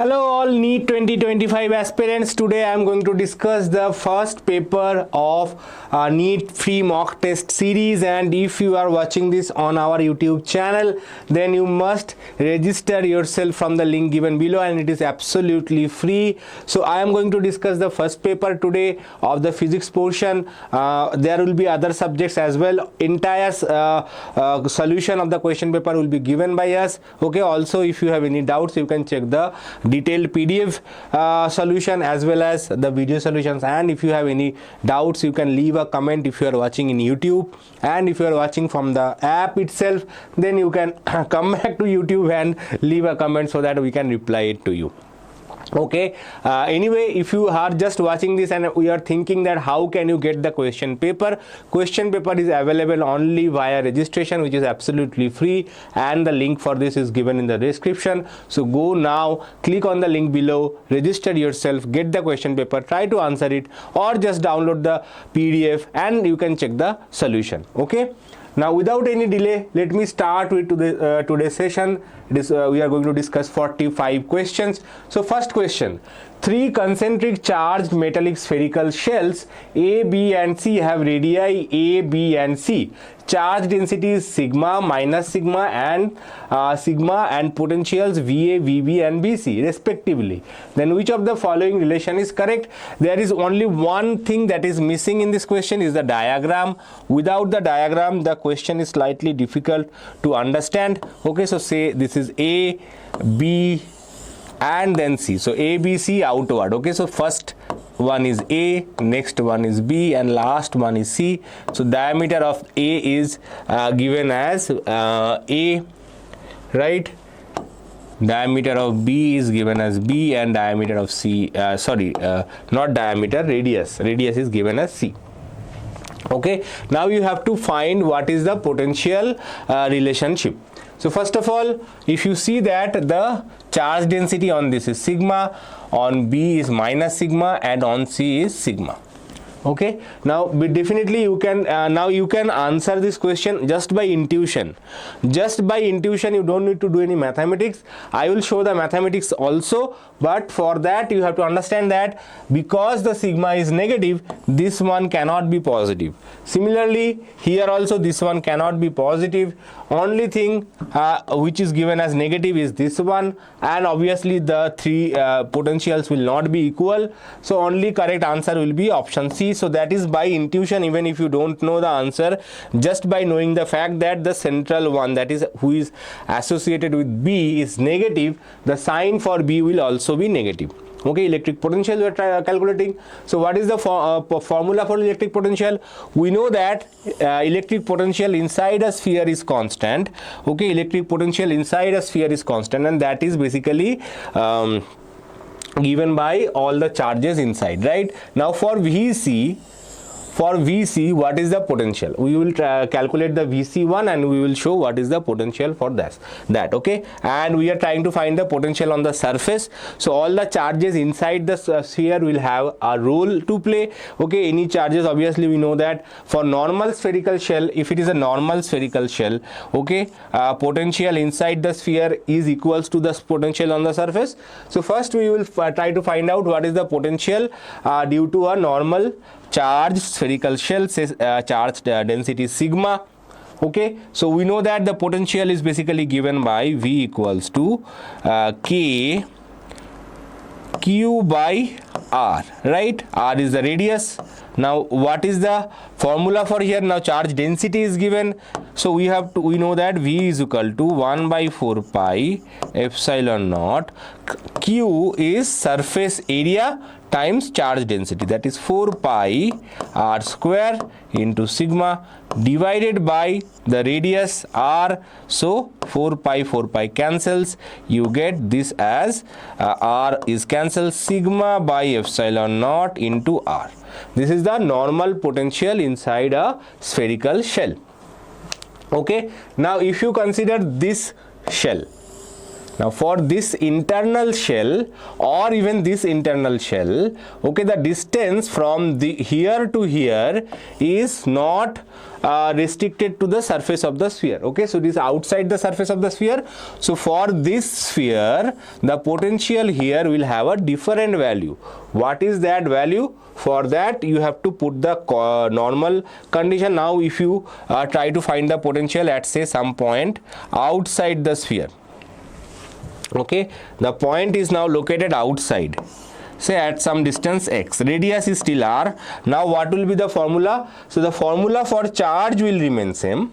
Hello all NEET 2025 aspirants. Today I am going to discuss the first paper of NEET free mock test series, and if you are watching this on our YouTube channel, then you must register yourself from the link given below, and it is absolutely free. So I am going to discuss the first paper today of the physics portion. There will be other subjects as well. Entire solution of the question paper will be given by us. Okay, also if you have any doubts, you can check the detailed PDF solution as well as the video solutions, and if you have any doubts, you can leave a comment if you are watching in YouTube, and if you are watching from the app itself, then you can come back to YouTube and leave a comment so that we can reply it to you. Okay, anyway, if you are just watching this and we are thinking that how can you get the question paper is available only via registration, which is absolutely free, and the link for this is given in the description. So go now, click on the link below, register yourself, get the question paper, try to answer it, or just download the PDF and you can check the solution. Okay, now without any delay, let me start with today's session. We are going to discuss 45 questions. So first question: three concentric charged metallic spherical shells A, B and C have radii A, B and C. Charge density is sigma, minus sigma and potentials VA, VB and BC respectively. Then which of the following relation is correct? There is only one thing that is missing in this question, is the diagram. Without the diagram, the question is slightly difficult to understand. Okay, so say this is A, B and then C. So A, B, C outward. Okay, so first one is A, next one is B, and last one is C. So diameter of A is given as A, right? Diameter of B is given as B, and diameter of C, not diameter, radius is given as C. Okay, now you have to find what is the potential relationship. So first of all, if you see that the charge density on this is sigma, on B is minus sigma, and on C is sigma. Okay, now definitely you can answer this question just by intuition. Just by intuition, you don't need to do any mathematics. I will show the mathematics also, but for that you have to understand that because the sigma is negative, this one cannot be positive. Similarly, here also this one cannot be positive. Only thing which is given as negative is this one, and obviously the three potentials will not be equal. So only correct answer will be option C. So that is by intuition. Even if you don't know the answer, just by knowing the fact that the central one, that is who is associated with B, is negative, the sign for B will also be negative. Okay, electric potential we are calculating. So what is the formula for electric potential? We know that electric potential inside a sphere is constant. Okay, electric potential inside a sphere is constant, and that is basically given by all the charges inside, right? Now for VC, what is the potential? We will calculate the VC1 and we will show what is the potential for that. Okay, and we are trying to find the potential on the surface. So all the charges inside the sphere will have a role to play. Okay, any charges, obviously we know that for normal spherical shell, if it is a normal spherical shell, okay, potential inside the sphere is equals to the potential on the surface. So first we will try to find out what is the potential due to a normal charged spherical shell. Says charge density sigma. Okay, so we know that the potential is basically given by V equals to K Q by R, right? R is the radius. Now what is the formula for here? Now charge density is given, so we know that V is equal to 1 by 4 pi epsilon naught. Q is surface area times charge density, that is 4 pi r square into sigma divided by the radius r. So 4 pi cancels, you get this as r is cancelled, sigma by epsilon naught into r. This is the normal potential inside a spherical shell. Okay, now if you consider this shell, Now for this internal shell or even this internal shell, okay, the distance from the here to here is not restricted to the surface of the sphere. Okay, so it is outside the surface of the sphere. So for this sphere, the potential here will have a different value. What is that value? For that you have to put the normal condition. Now if you try to find the potential at say some point outside the sphere, okay, the point is now located outside, say at some distance x, radius is still r. Now what will be the formula? So the formula for charge will remain same.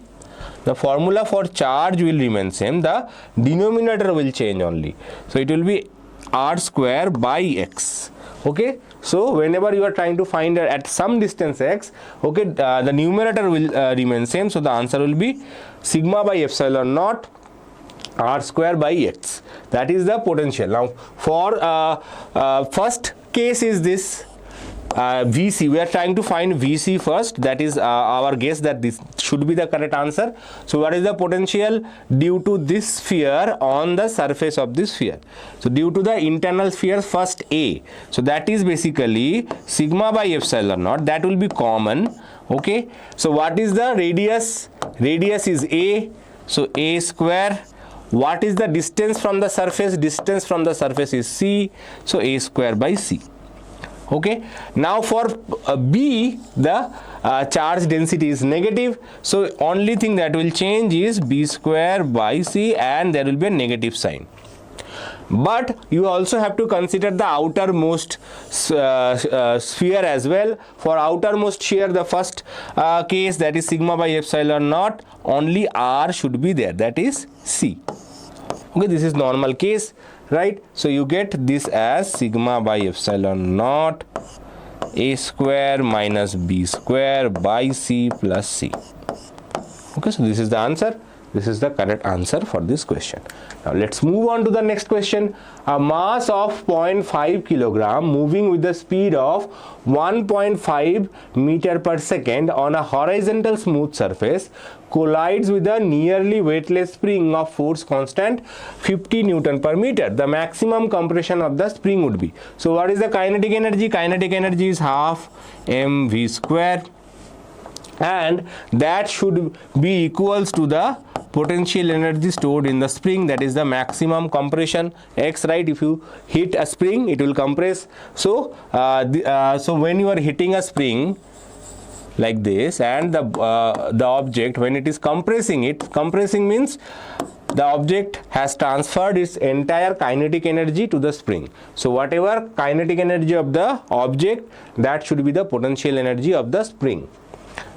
The formula for charge will remain same. The denominator will change only. So it will be r square by x. Okay, so whenever you are trying to find at some distance x, okay, the numerator will remain same. So the answer will be sigma by epsilon naught r square by x. That is the potential. Now for first case is this VC. We are trying to find VC first. That is our guess that this should be the correct answer. So what is the potential due to this sphere on the surface of this sphere? So due to the internal sphere, first A. So that is basically sigma by epsilon naught. That will be common. Okay. So what is the radius? Radius is A. So A square. What is the distance from the surface? Distance from the surface is C. So A square by C. Okay, now for B, the charge density is negative, so only thing that will change is B square by C, and there will be a negative sign. But you also have to consider the outermost sphere as well. For outermost sphere, the first case, that is sigma by epsilon naught, only R should be there, that is C. Okay, this is normal case, right? So you get this as sigma by epsilon naught A square minus B square by C plus C. Okay, so this is the answer. This is the correct answer for this question. Now let's move on to the next question. A mass of 0.5 kilogram moving with the speed of 1.5 meter per second on a horizontal smooth surface collides with a nearly weightless spring of force constant 50 Newton per meter. The maximum compression of the spring would be. So what is the kinetic energy? Kinetic energy is half mv square, and that should be equals to the potential energy stored in the spring, that is the maximum compression x, right? If you hit a spring, it will compress. So so when you are hitting a spring like this, and the object, when it is compressing means the object has transferred its entire kinetic energy to the spring. So whatever kinetic energy of the object, that should be the potential energy of the spring.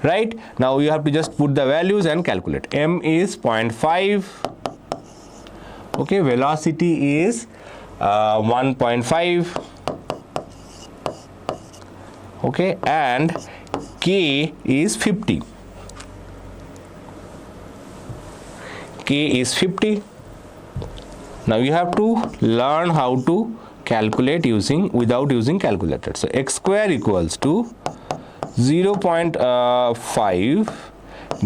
Right, now you have to just put the values and calculate. M is 0.5, okay, velocity is 1.5, okay, and K is 50. K is 50. Now you have to learn how to calculate without using calculator. So x square equals to 0.5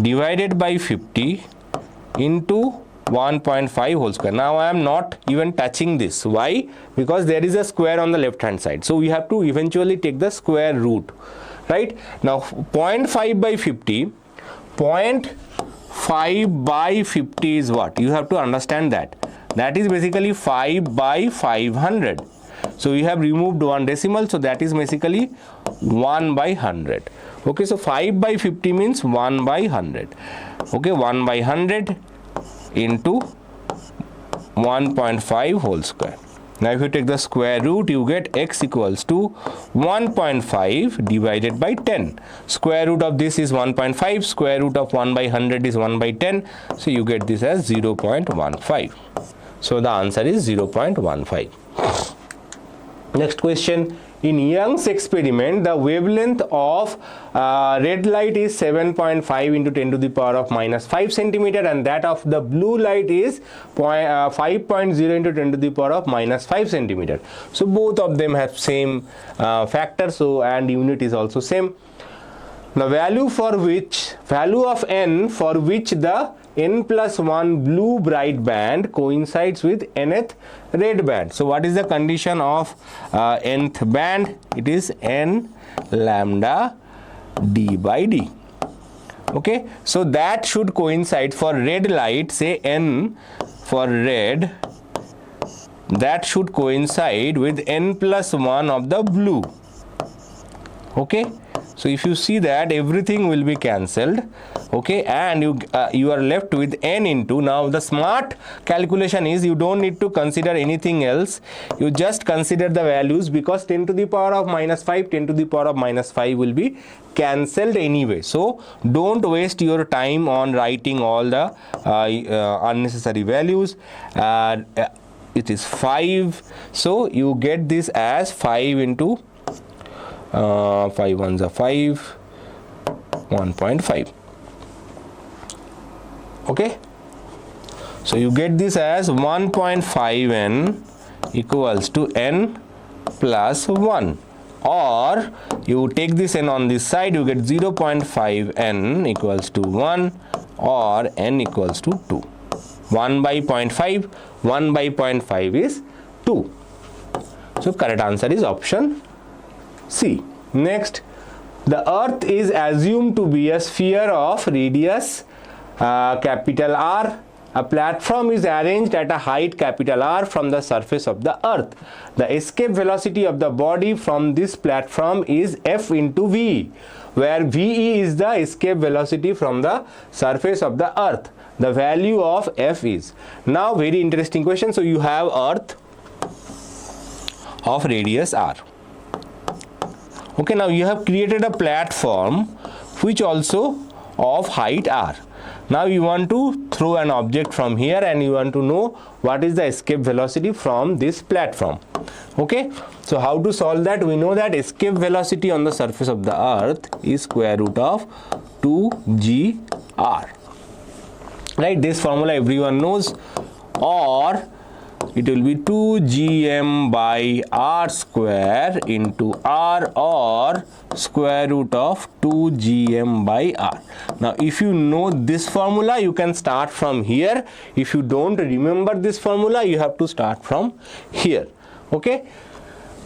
divided by 50 into 1.5 whole square. Now I am not even touching this. Why? Because there is a square on the left hand side. So we have to eventually take the square root. Right? Now 0.5 by 50, 0.5 by 50 is what? You have to understand that. That is basically 5 by 500. So we have removed one decimal, so that is basically 1 by 100. Okay, so 5 by 50 means 1 by 100. Okay, 1 by 100 into 1.5 whole square. Now if you take the square root, you get x equals to 1.5 divided by 10. Square root of this is 1.5, square root of 1 by 100 is 1 by 10. So you get this as 0.15. So the answer is 0.15. Next question. In Young's experiment, the wavelength of red light is 7.5 into 10 to the power of minus 5 centimeter, and that of the blue light is 5.0 into 10 to the power of minus 5 centimeter. So both of them have same factor, so and unit is also same. The value of n for which the n plus 1 blue bright band coincides with nth red band. So what is the condition of nth band? It is n lambda d by d. Okay, so that should coincide for red light, say n for red, that should coincide with n plus 1 of the blue. Okay, so if you see that, everything will be cancelled. Okay, and you are left with n into, now the smart calculation is you don't need to consider anything else, you just consider the values, because 10 to the power of minus 5, 10 to the power of minus 5 will be cancelled anyway. So don't waste your time on writing all the unnecessary values. It is 5, so you get this as 5 into 5 ones are 5, 1.5. Okay, so you get this as 1.5 n equals to n plus 1, or you take this n on this side, you get 0.5 n equals to 1, or n equals to 2. 1 by 0.5, 1 by 0.5 is 2. So correct answer is option C. Next, the earth is assumed to be a sphere of radius capital R. A platform is arranged at a height capital R from the surface of the earth. The escape velocity of the body from this platform is F into V, where VE is the escape velocity from the surface of the earth. The value of F is. Now very interesting question. So you have earth of radius R. Okay, now you have created a platform which also of height R. Now you want to throw an object from here and you want to know what is the escape velocity from this platform. Okay, so how to solve that? We know that escape velocity on the surface of the earth is square root of 2gr. Right, this formula everyone knows, or it will be 2gm by r square into r, or square root of 2gm by r. Now if you know this formula, you can start from here. If you don't remember this formula, you have to start from here. Okay,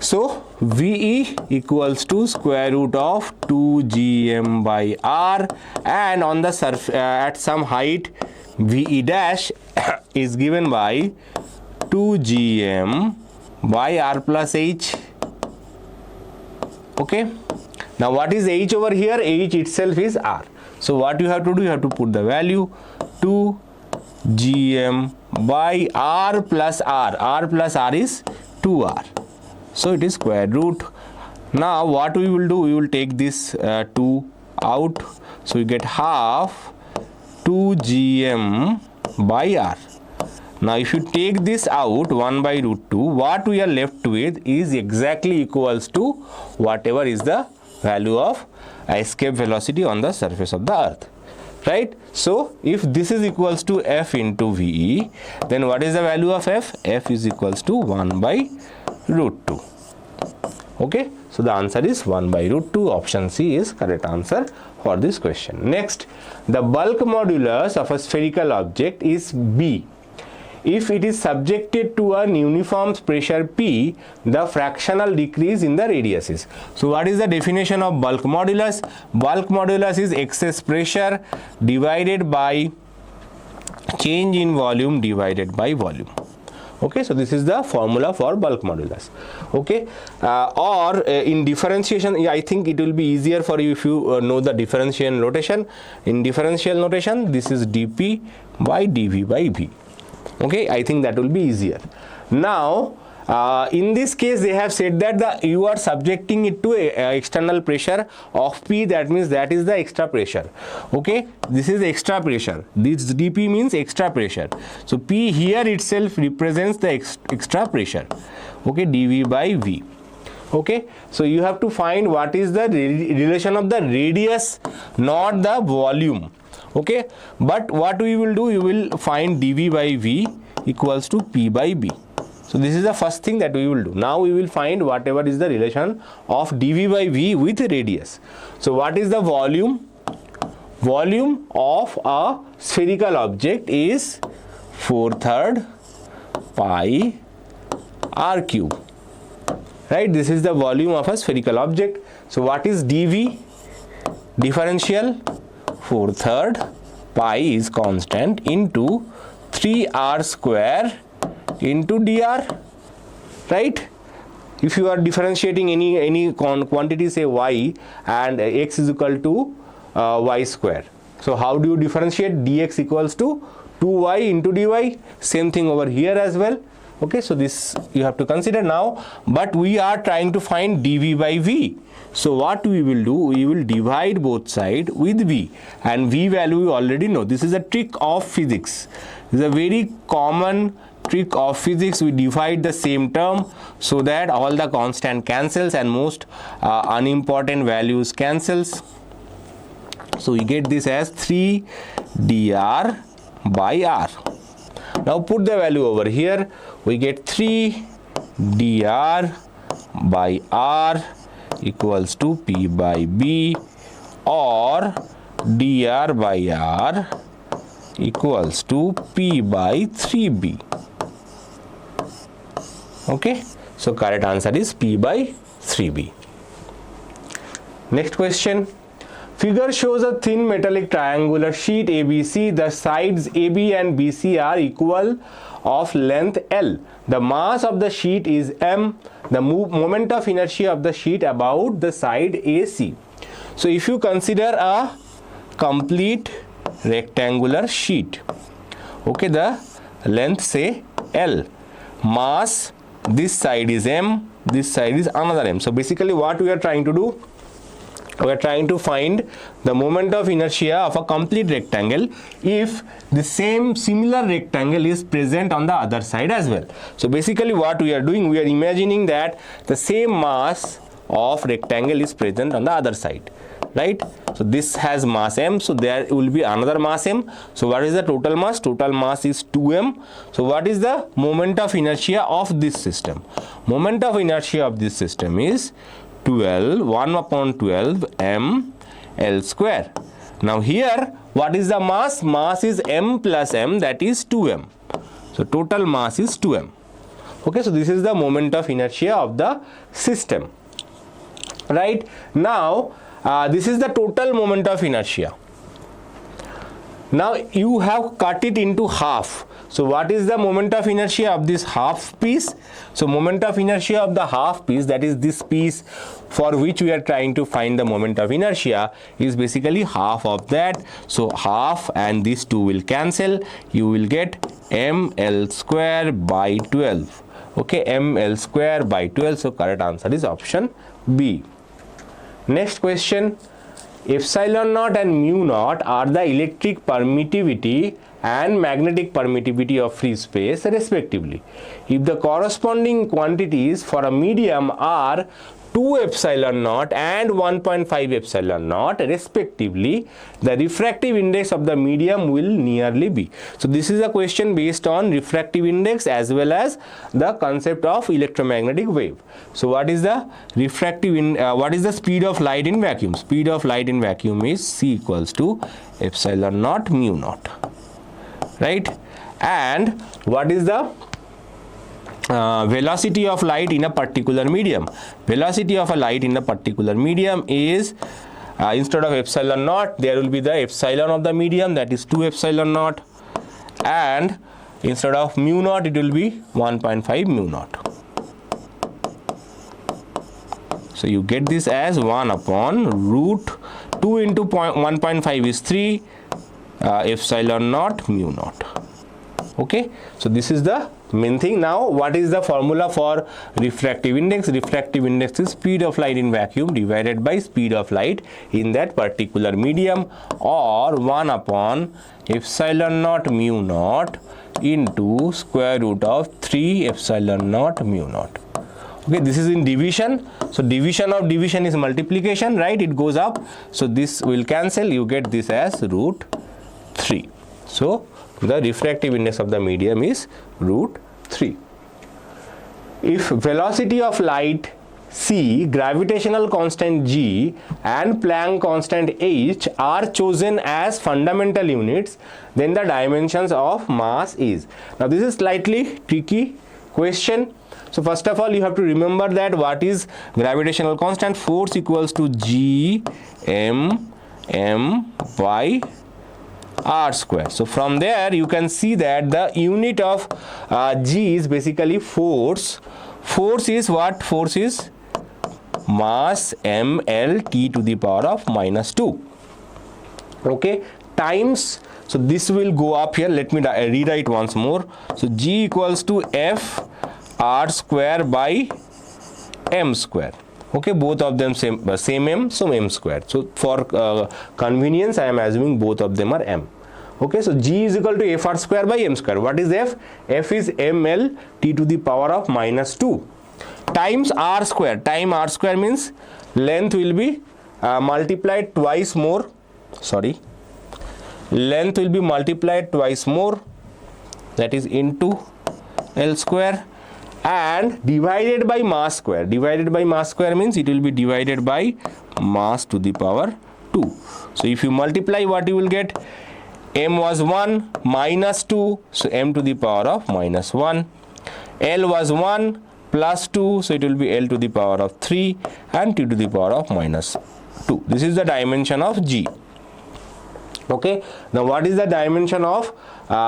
so VE equals to square root of 2gm by r, and on the surface at some height VE dash is given by 2gm by r plus h. Okay, now what is h over here? H itself is r. So what you have to do, you have to put the value 2gm by r plus r. R plus r is 2r, so it is square root. Now what we will do, we will take this 2 out, so you get half 2gm by r. Now if you take this out, 1 by root 2, what we are left with is exactly equals to whatever is the value of escape velocity on the surface of the earth, right? So if this is equals to F into VE, then what is the value of F? F is equals to 1 by root 2. Okay, so the answer is 1 by root 2. Option C is correct answer for this question. Next, the bulk modulus of a spherical object is B. If it is subjected to an uniform pressure P, the fractional decrease in the radius is. So what is the definition of bulk modulus? Bulk modulus is excess pressure divided by change in volume divided by volume. Okay, so this is the formula for bulk modulus. Okay, or in differentiation, I think it will be easier for you if you know the differential notation. In differential notation, this is dP by dV by V. Okay, I think that will be easier. Now in this case they have said that you are subjecting it to a external pressure of P, that means that is the extra pressure. Okay, this is extra pressure, this dP means extra pressure, so P here itself represents the extra pressure. Okay, dV by V. Okay, so you have to find what is the relation of the radius, not the volume. Okay, but what we will do, you will find dV by V equals to P by B. So this is the first thing that we will do. Now we will find whatever is the relation of dV by V with radius. So what is the volume? volume of a spherical object is 4/3 pi r cube, right? This is the volume of a spherical object. So what is dv? Differential 4/3 pi is constant into 3r square into dr, right? If you are differentiating any quantity, say y, and x is equal to y square, so how do you differentiate? Dx equals to 2y into dy. Same thing over here as well. Okay, so this you have to consider now, but we are trying to find dv by v. So what we will do, we will divide both sides with v, and v value we already know. This is a trick of physics. This is a very common trick of physics. We divide the same term so that all the constant cancels and most unimportant values cancels. So we get this as 3 dr by r. Now put the value over here. We get 3 dr by r equals to p by b, or dr by r equals to p by 3b. Okay, so correct answer is p by 3b. Next question. Figure shows a thin metallic triangular sheet ABC. The sides AB and BC are equal of length L. The mass of the sheet is m. The moment of inertia of the sheet about the side AC. So if you consider a complete rectangular sheet, okay, the length say L, mass this side is m, this side is another m. So basically what we are trying to do, we are trying to find the moment of inertia of a complete rectangle if the similar rectangle is present on the other side as well. So basically what we are doing, we are imagining that the same mass of rectangle is present on the other side, right? So this has mass m, so there will be another mass m. So what is the total mass? Total mass is 2m. So what is the moment of inertia of this system? Moment of inertia of this system is 1/12 m L square. Now here what is the mass? Mass is m plus m, that is 2m. So total mass is 2m. Okay, so this is the moment of inertia of the system, right? Now this is the total moment of inertia. Now you have cut it into half. So what is the moment of inertia of this half piece? So moment of inertia of the half piece, that is this piece for which we are trying to find the moment of inertia, is basically half of that. So half and these two will cancel. You will get ml square by 12. Okay, ml square by 12. So correct answer is option B. Next question. Epsilon naught and mu naught are the electric permittivity and magnetic permittivity of free space respectively. If the corresponding quantities for a medium are 2 epsilon naught and 1.5 epsilon naught respectively, the refractive index of the medium will nearly be. So this is a question based on refractive index as well as the concept of electromagnetic wave. So what is the what is the speed of light in vacuum? Speed of light in vacuum is c equals to epsilon naught mu naught, right? And what is the velocity of light in a particular medium? Velocity of a light in a particular medium is instead of epsilon naught, there will be the epsilon of the medium, that is 2 epsilon naught, and instead of mu naught it will be 1.5 mu naught. So you get this as 1 upon root 2 into 1.5 is 3 epsilon naught mu naught. Okay, so this is the main thing. Now what is the formula for refractive index? Refractive index is speed of light in vacuum divided by speed of light in that particular medium, or 1 upon epsilon naught mu naught into square root of 3 epsilon naught mu naught. Okay, this is in division. So division of division is multiplication, right? It goes up. So this will cancel. You get this as root 3. So the refractive index of the medium is root 3. If velocity of light C, gravitational constant G and Planck constant H are chosen as fundamental units, then the dimensions of mass is. Now this is slightly tricky question. So first of all, you have to remember that what is gravitational constant. Force equals to G m by r square. So from there you can see that the unit of G is basically force. Force is what? Force is mass ml t to the power of minus 2. Okay, times, so this will go up here. Let me rewrite once more. So G equals to F r square by m square. Okay, both of them same m, so m square. So for convenience I am assuming both of them are m. Okay, so G is equal to F r square by m square. What is F? F is ml t to the power of minus 2 times r square. Time r square means length will be multiplied twice more. Length will be multiplied twice more, that is into L square, and divided by mass square. Divided by mass square means it will be divided by mass to the power 2. So if you multiply, what you will get? M was 1 minus 2, so m to the power of minus 1. L was 1 plus 2, so it will be L to the power of 3 and t to the power of minus 2. This is the dimension of G. Okay, now what is the dimension of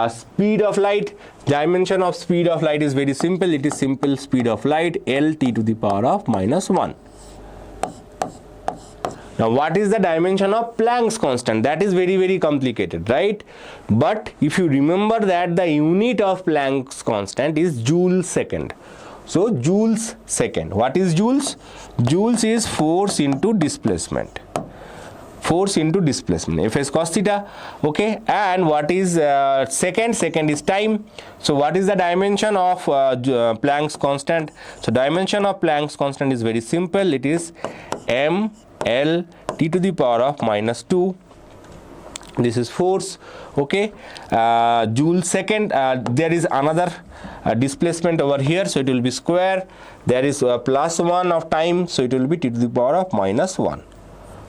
speed of light? Dimension of speed of light is very simple. It is simple speed of light, L t to the power of minus 1. Now what is the dimension of Planck's constant? That is very complicated, right? But if you remember that the unit of Planck's constant is Joule second. So joules second. What is joules? Joules is force into displacement. Force into displacement. Fs cos theta. Okay. And what is second? Second is time. So what is the dimension of Planck's constant? So dimension of Planck's constant is very simple. It is m L t to the power of minus 2. This is force. Okay, joule second. There is another displacement over here, so it will be square. There is plus 1 of time, so it will be t to the power of minus 1.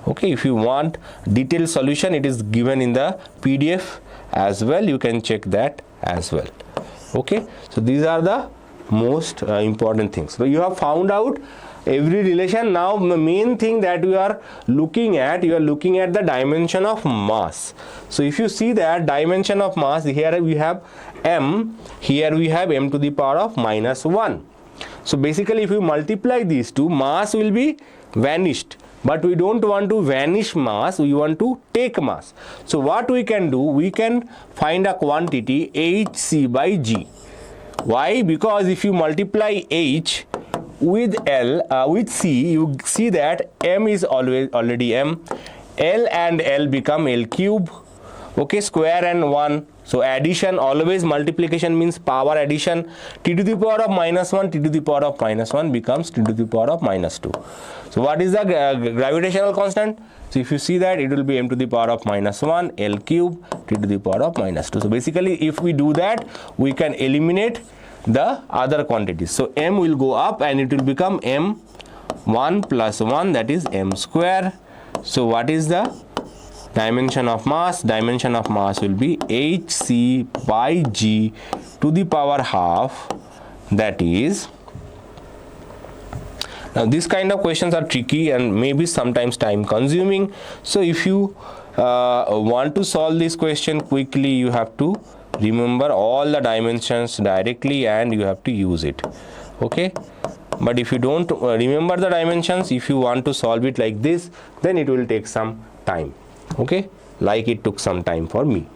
Okay, if you want detailed solution, it is given in the PDF as well. You can check that as well. Okay, so these are the most important things. So you have found out every relation. Now the main thing that you are looking at the dimension of mass. So if you see that dimension of mass, here we have m, here we have m to the power of minus 1. So basically if you multiply these two, mass will be vanished, but we don't want to vanish mass, we want to take mass. So what we can do, we can find a quantity hc by g. Why? Because if you multiply h with L with C, you see that m is already m, L and L become L cube. Okay, square and 1. So addition, always multiplication means power addition. T to the power of minus 1, t to the power of minus 1 becomes t to the power of minus 2. So what is the gravitational constant? So if you see that, it will be m to the power of minus 1, L cube, t to the power of minus 2. So basically if we do that, we can eliminate the other quantities. So m will go up and it will become m 1 plus 1, that is m square. So what is the dimension of mass? Dimension of mass will be hc by g to the power half, that is. Now this kind of questions are tricky and maybe sometimes time consuming. So if you want to solve this question quickly, you have to remember all the dimensions directly and you have to use it. Okay, but if you don't remember the dimensions, if you want to solve it like this, then it will take some time. Okay, like it took some time for me.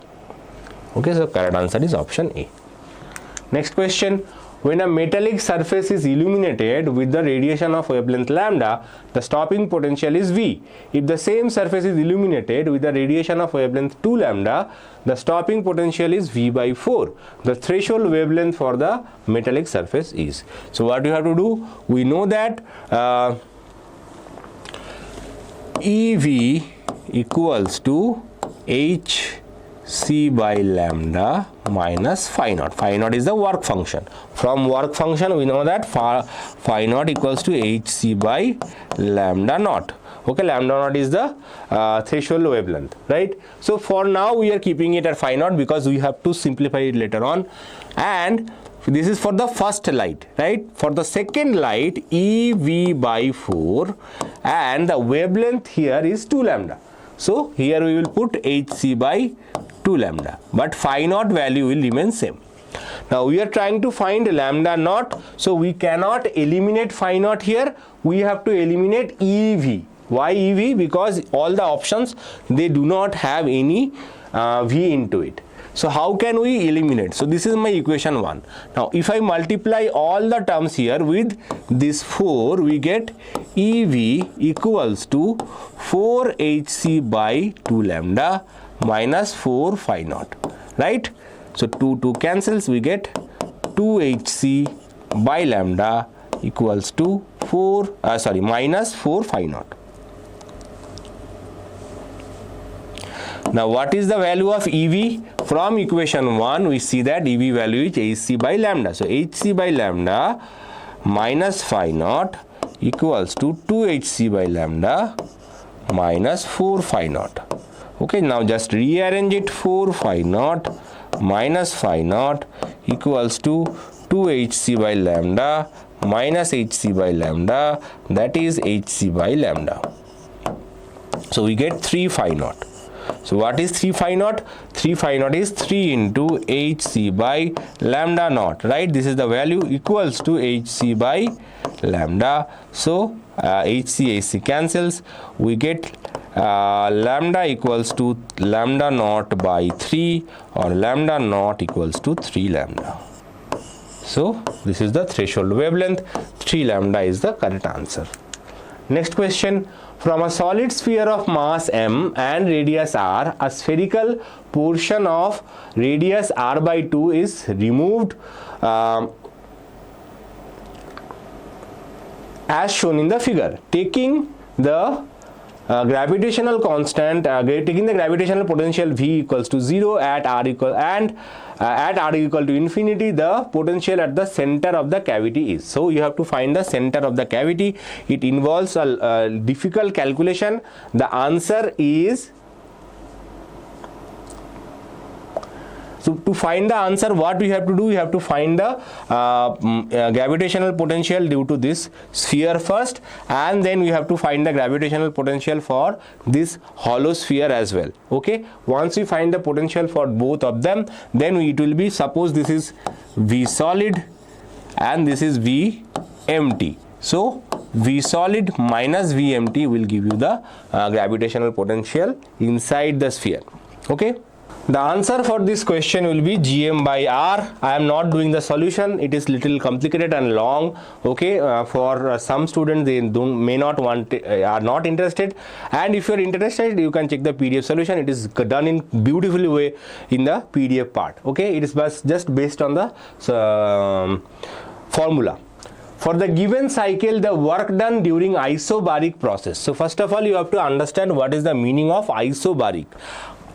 Okay, so correct answer is option A. Next question. When a metallic surface is illuminated with the radiation of wavelength lambda, the stopping potential is V. If the same surface is illuminated with the radiation of wavelength 2 lambda, the stopping potential is V by 4. The threshold wavelength for the metallic surface is. So what you have to do? We know that EV equals to hc by lambda minus phi naught. Phi naught is the work function. From work function we know that phi naught equals to hc by lambda naught. Okay, lambda naught is the threshold wavelength, right? So for now we are keeping it at phi naught because we have to simplify it later on. And this is for the first light, right? For the second light, EV by 4, and the wavelength here is 2 lambda. So here we will put hc by 2 lambda, but phi naught value will remain same. Now we are trying to find lambda naught, so we cannot eliminate phi naught here. We have to eliminate EV. Why EV? Because all the options, they do not have any V into it. So how can we eliminate? So this is my equation 1. Now if I multiply all the terms here with this 4, we get EV equals to 4hc by 2 lambda minus 4 phi naught, right? So 2 cancels, we get 2hc by lambda equals to minus 4 phi naught. Now what is the value of EV? From equation 1 we see that EV value is hc by lambda. So hc by lambda minus phi naught equals to 2hc by lambda minus 4 phi naught. Okay, now just rearrange it. 4 phi naught minus phi naught equals to 2hc by lambda minus hc by lambda, that is hc by lambda. So we get 3 phi naught. So what is 3 phi naught? 3 phi naught is 3 into hc by lambda naught, right? This is the value equals to hc by lambda. So hc cancels, we get lambda equals to lambda naught by 3, or lambda naught equals to 3 lambda. So this is the threshold wavelength. 3 lambda is the correct answer. Next question. From a solid sphere of mass m and radius r, a spherical portion of radius r by 2 is removed as shown in the figure. Taking the gravitational constant, taking the gravitational potential V equals to 0 at r equal to infinity, the potential at the center of the cavity is. So you have to find the center of the cavity. It involves a difficult calculation. The answer is, so to find the answer, what we have to do, we have to find the gravitational potential due to this sphere first, and then we have to find the gravitational potential for this hollow sphere as well. Okay, once we find the potential for both of them, then it will be, suppose this is V solid and this is V empty. So V solid minus V empty will give you the gravitational potential inside the sphere. Okay. The answer for this question will be Gm by R. I am not doing the solution. It is little complicated and long. Okay, for some students, they are not interested. And if you are interested, you can check the PDF solution. It is done in beautifully way in the PDF part. Okay, it is just based on the formula. For the given cycle, the work done during isobaric process. So first of all, you have to understand what is the meaning of isobaric.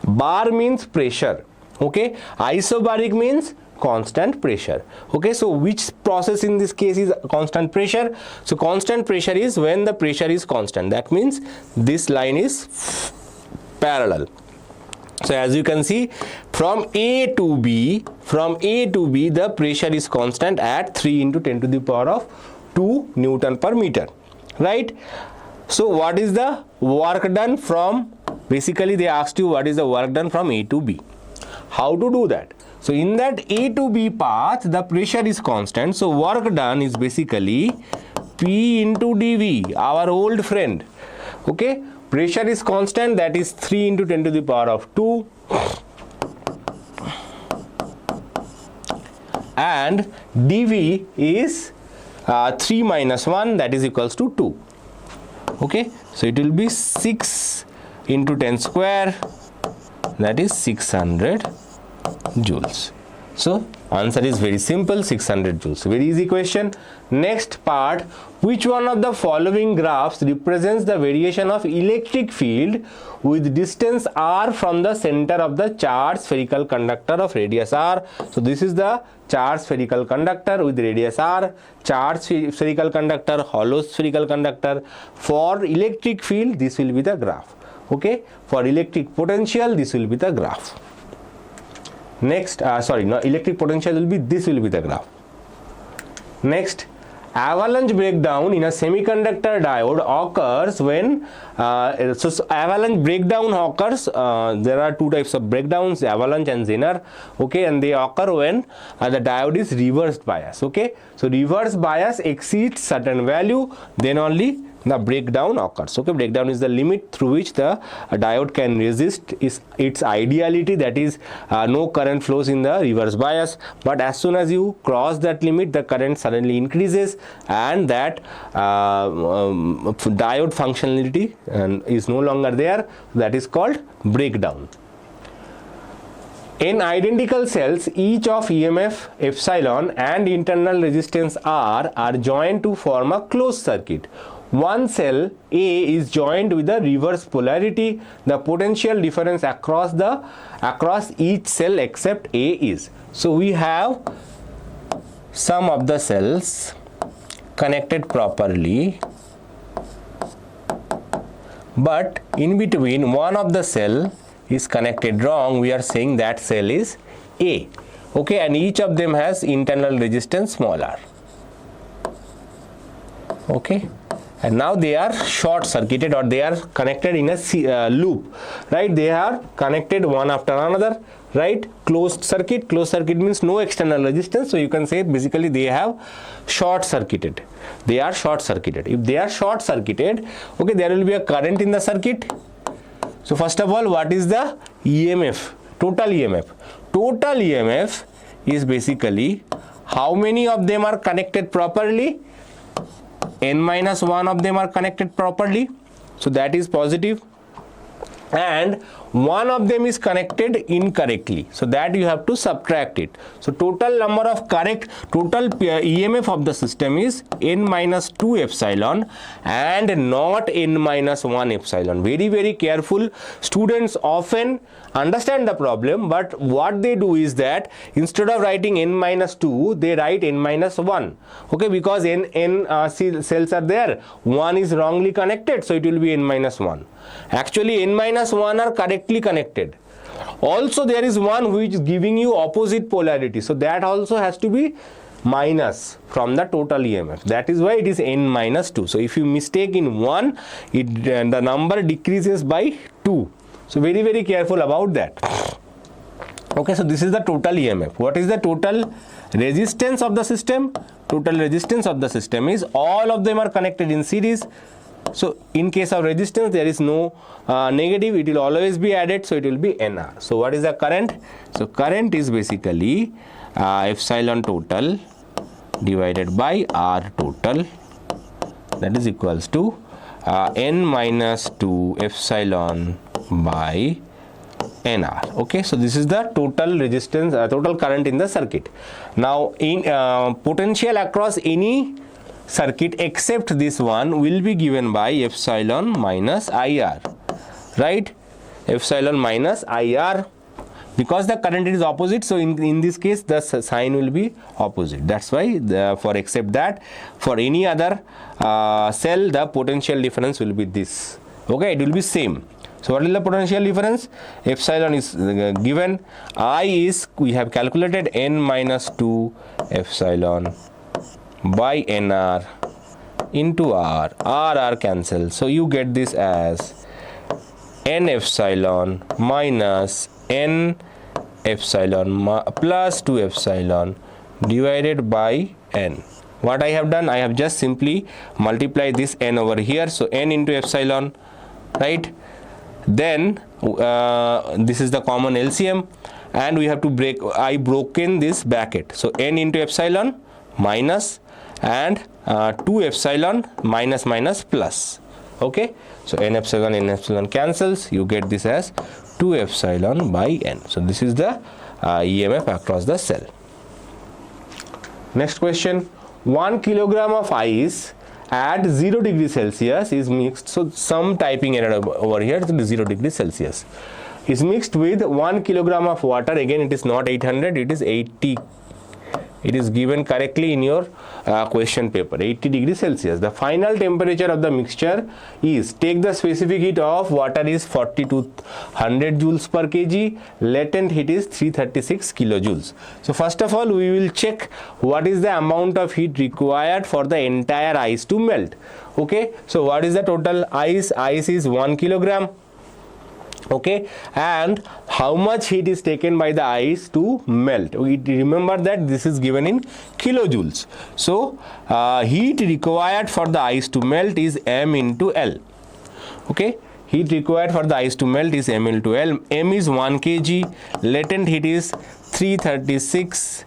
Bar means pressure. Okay, isobaric means constant pressure. Okay, so which process in this case is constant pressure? So constant pressure is when the pressure is constant. That means this line is parallel. So as you can see, from A to B, the pressure is constant at 3 into 10 to the power of 2 Newton per meter, right? So what is the work done from, basically they asked you what is the work done from A to B. How to do that? So in that A to B path, the pressure is constant. So work done is basically P into dV, our old friend. Okay, pressure is constant, that is 3 into 10 to the power of 2. And dV is 3 minus 1, that is equals to 2. Okay, so it will be 6 into 10 square, that is 600 joules. So Answer is very simple, 600 joules. Very easy question. Next part, which one of the following graphs represents the variation of electric field with distance r from the center of the charged spherical conductor of radius r? So this is the charged spherical conductor with radius r, charged spherical conductor, hollow spherical conductor. For electric field, this will be the graph. Okay, for electric potential, this will be the graph. Next, electric potential will be, this will be the graph. Next, avalanche breakdown in a semiconductor diode occurs when, avalanche breakdown occurs, there are two types of breakdowns, avalanche and Zener, okay, and they occur when the diode is reversed bias, okay. So reverse bias exceeds certain value, then only the breakdown occurs, okay. Breakdown is the limit through which the diode can resist its ideality, that is no current flows in the reverse bias, but as soon as you cross that limit, the current suddenly increases and that diode functionality is no longer there. That is called breakdown. In identical cells, each of EMF epsilon and internal resistance R are joined to form a closed circuit. One cell A is joined with the reverse polarity. The potential difference across each cell except A is. So we have some of the cells connected properly, but in between one of the cell is connected wrong. We are saying that cell is A, okay, and each of them has internal resistance small r, okay. And now they are short circuited, or they are connected in a loop, right? They are connected one after another, right? Closed circuit means no external resistance, so you can say basically they have short circuited. They are short circuited. If they are short circuited, okay, there will be a current in the circuit. So first of all, what is the EMF? Total EMF. Total EMF is basically how many of them are connected properly. N minus 1 of them are connected properly, so that is positive, and one of them is connected incorrectly, so that you have to subtract it. So total number of total EMF of the system is N minus 2 epsilon and not N minus 1 epsilon. Very, very careful. Students often understand the problem, but what they do is that instead of writing N minus 2, they write N minus 1, okay, because N cells are there, 1 is wrongly connected, so it will be N minus 1. Actually, N minus 1 are correctly connected. Also, there is one which is giving you opposite polarity, so that also has to be minus from the total EMF. That is why it is N minus 2. So if you mistake in 1, the number decreases by 2. So very, very careful about that. Okay, so this is the total EMF. What is the total resistance of the system? Total resistance of the system is all of them are connected in series. So in case of resistance, there is no negative, it will always be added, so it will be NR. So what is the current? So current is basically epsilon total divided by R total, that is equals to N minus 2 epsilon by NR. Okay, so this is the total resistance, total current in the circuit. Now in potential across any circuit except this one will be given by epsilon minus IR, right? Epsilon minus IR, because the current is opposite, so in this case the sign will be opposite. That's why for except that, for any other cell the potential difference will be this, okay, it will be same. So what is the potential difference? Epsilon is given, I is, we have calculated, N minus 2 epsilon by NR into R. R cancel, so you get this as N epsilon minus N epsilon plus 2 epsilon divided by N. What I have done, I have just simply multiplied this N over here, so N into epsilon, right? Then this is the common LCM, and we have to I broken this bracket, so N into epsilon minus and 2 epsilon minus minus plus, okay. So N epsilon cancels, you get this as 2 epsilon by N. So this is the EMF across the cell. Next question, 1 kilogram of ice at 0 degree Celsius is mixed, so some typing error over here, so 0 degree Celsius is mixed with 1 kilogram of water. Again, it is not 800, it is 80. It is given correctly in your question paper, 80 degrees Celsius. The final temperature of the mixture is, take the specific heat of water is 40 to 100 joules per kg, latent heat is 336 kilojoules. So first of all, we will check what is the amount of heat required for the entire ice to melt. Okay, so what is the total ice? Ice is 1 kilogram. Okay, and how much heat is taken by the ice to melt? We remember that this is given in kilojoules. So heat required for the ice to melt is M into L. Okay, heat required for the ice to melt is M into L. M is 1 kg, latent heat is 336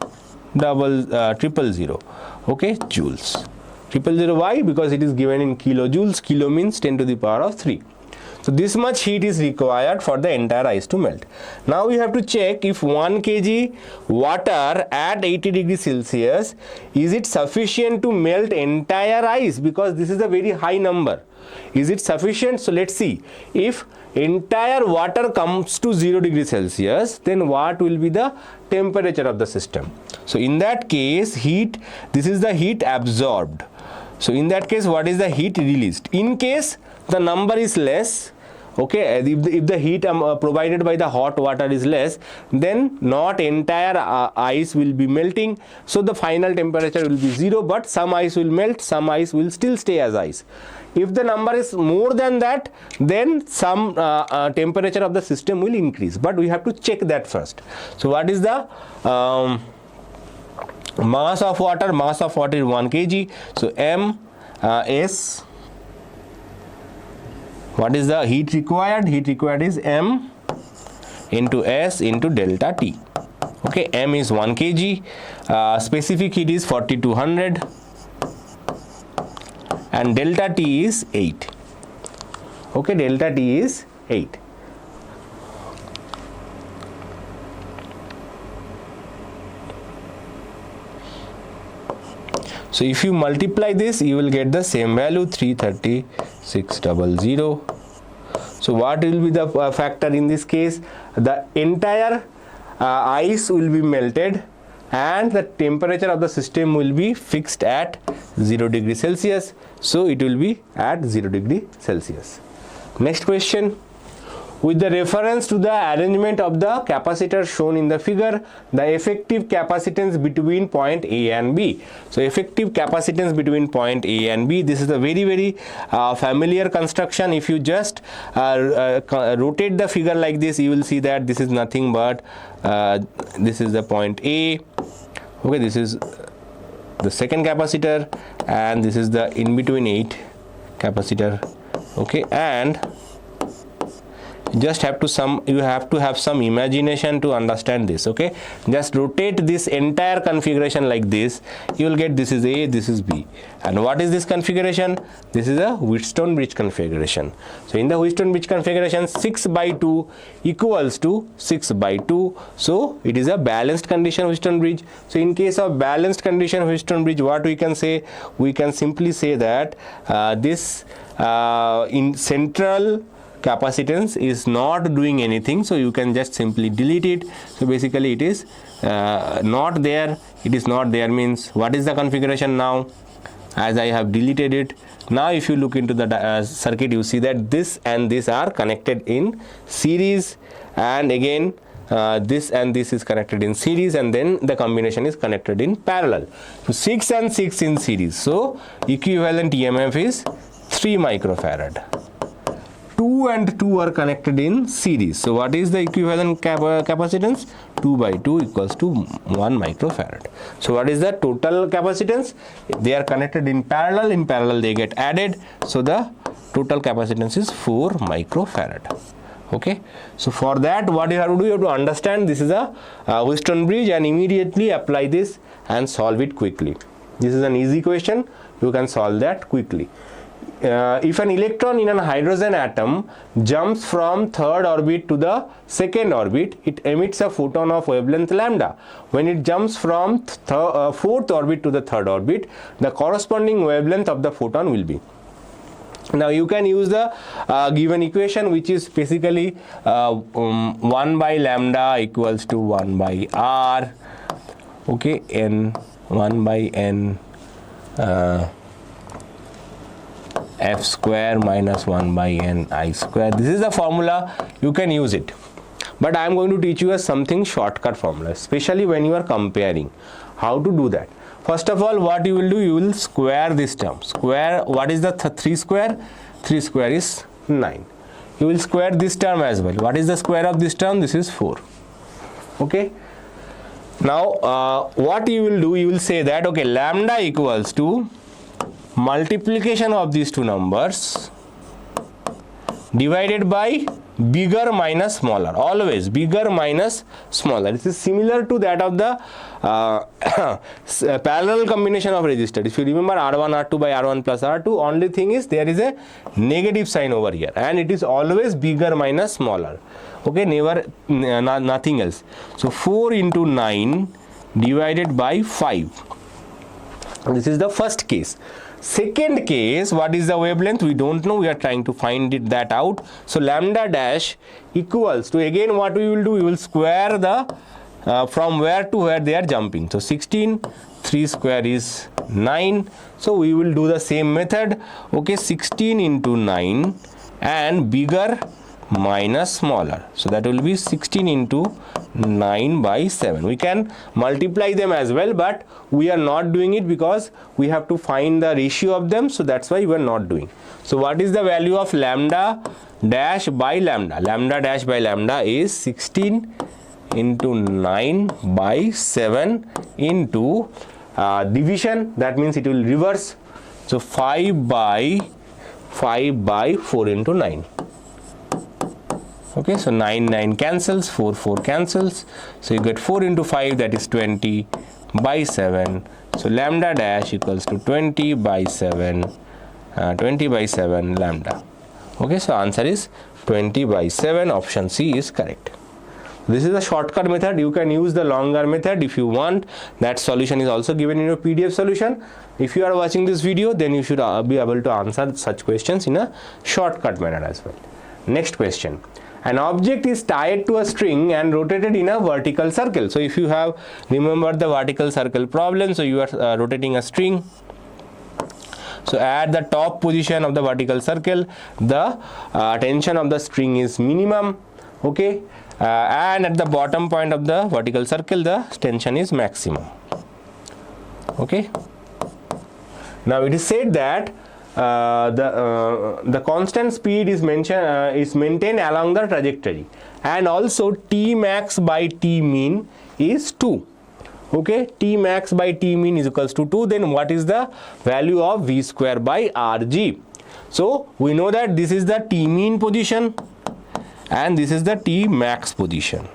000. Okay, joules. 000, why? Because it is given in kilojoules. Kilo means 10 to the power of 3. So this much heat is required for the entire ice to melt. Now we have to check if 1 kg water at 80 degrees Celsius, is it sufficient to melt entire ice? Because this is a very high number. Is it sufficient? So let's see. If entire water comes to 0 degrees Celsius, then what will be the temperature of the system? So in that case, heat, this is the heat absorbed. So in that case, what is the heat released? In case the number is less, okay, if the heat provided by the hot water is less, then not entire ice will be melting, so the final temperature will be 0, but some ice will melt, some ice will still stay as ice. If the number is more than that, then some temperature of the system will increase, but we have to check that first. So what is the mass of water? Mass of water is 1 kg. So M S. What is the heat required? Heat required is M into S into delta T. Okay, M is 1 kg, specific heat is 40 to 100, and delta T is 8. Okay, delta T is 8. So if you multiply this, you will get the same value, 33600. So what will be the factor in this case? The entire ice will be melted and the temperature of the system will be fixed at 0 degree Celsius. So it will be at 0 degree Celsius. Next question. With the reference to the arrangement of the capacitor shown in the figure, the effective capacitance between point A and B. So effective capacitance between point A and B, this is a very familiar construction. If you just rotate the figure like this, you will see that this is nothing but this is the point A. Okay, this is the second capacitor and this is the in between 8 capacitor. Okay, and just have to you have to have some imagination to understand this. Okay, just rotate this entire configuration like this, you will get this is A, this is B. And what is this configuration? This is a Wheatstone bridge configuration. So in the Wheatstone bridge configuration, 6 by 2 equals to 6 by 2. So it is a balanced condition Wheatstone bridge. So in case of balanced condition Wheatstone bridge, what we can say? We can simply say that this in central capacitance is not doing anything, so you can just simply delete it. So basically it is not there. It is not there means what is the configuration now? As I have deleted it, now if you look into the circuit, you see that this and this are connected in series, and again this and this is connected in series, and then the combination is connected in parallel. So 6 and 6 in series, so equivalent EMF is 3 microfarad. 2 and 2 are connected in series. So what is the equivalent capacitance? 2 by 2 equals to 1 microfarad. So what is the total capacitance? They are connected in parallel. In parallel they get added. So the total capacitance is 4 microfarad. Okay. So for that, what you have to do? You have to understand this is a Wheatstone bridge and immediately apply this and solve it quickly. This is an easy question. You can solve that quickly. if an electron in an hydrogen atom jumps from third orbit to the second orbit, it emits a photon of wavelength lambda. When it jumps from fourth orbit to the third orbit, the corresponding wavelength of the photon will be. Now you can use the given equation, which is basically 1 by lambda equals to 1 by r, okay, n 1 by n f square minus 1 by n I square. This is the formula, you can use it, but I am going to teach you a something shortcut formula, especially when you are comparing. How to do that? First of all, what you will do, you will square this term. Square, what is the 3 square? 3 square is 9. You will square this term as well. What is the square of this term? This is 4. Okay. Now, what you will do, you will say that, okay, lambda equals to multiplication of these two numbers divided by bigger minus smaller. Always bigger minus smaller. This is similar to that of the parallel combination of resistors. If you remember R1 R2 by R1 plus R2, only thing is there is a negative sign over here, and it is always bigger minus smaller. Okay, never nothing else. So 4 into 9 divided by 5. This is the first case. Second case, what is the wavelength? We don't know. We are trying to find that out. So lambda dash equals to, again what we will do, we will square the from where to where they are jumping. So 16, 3 square is 9. So we will do the same method. Okay, 16 into 9 and bigger minus smaller. So that will be 16 into 9 by 7. We can multiply them as well, but we are not doing it because we have to find the ratio of them. So that's why we are not doing. So what is the value of lambda dash by lambda? Lambda dash by lambda is 16 into 9 by 7 into division. That means it will reverse. So 5 by 4 into 9. Okay, so 9 cancels, 4 cancels, so you get 4 into 5, that is 20 by 7. So lambda dash equals to 20 by 7 lambda. Okay, so answer is 20 by 7. Option C is correct. This is a shortcut method. You can use the longer method if you want. That solution is also given in your PDF solution. If you are watching this video, then you should be able to answer such questions in a shortcut manner as well. Next question. An object is tied to a string and rotated in a vertical circle. So if you have remembered the vertical circle problem, so you are rotating a string. So at the top position of the vertical circle, the tension of the string is minimum. Okay, and at the bottom point of the vertical circle, the tension is maximum. Okay. Now it is said that the constant speed is maintained along the trajectory, and also T max by T mean is 2. Okay, T max by T mean is equals to 2. Then what is the value of V square by RG? So we know that this is the T mean position and this is the T max position.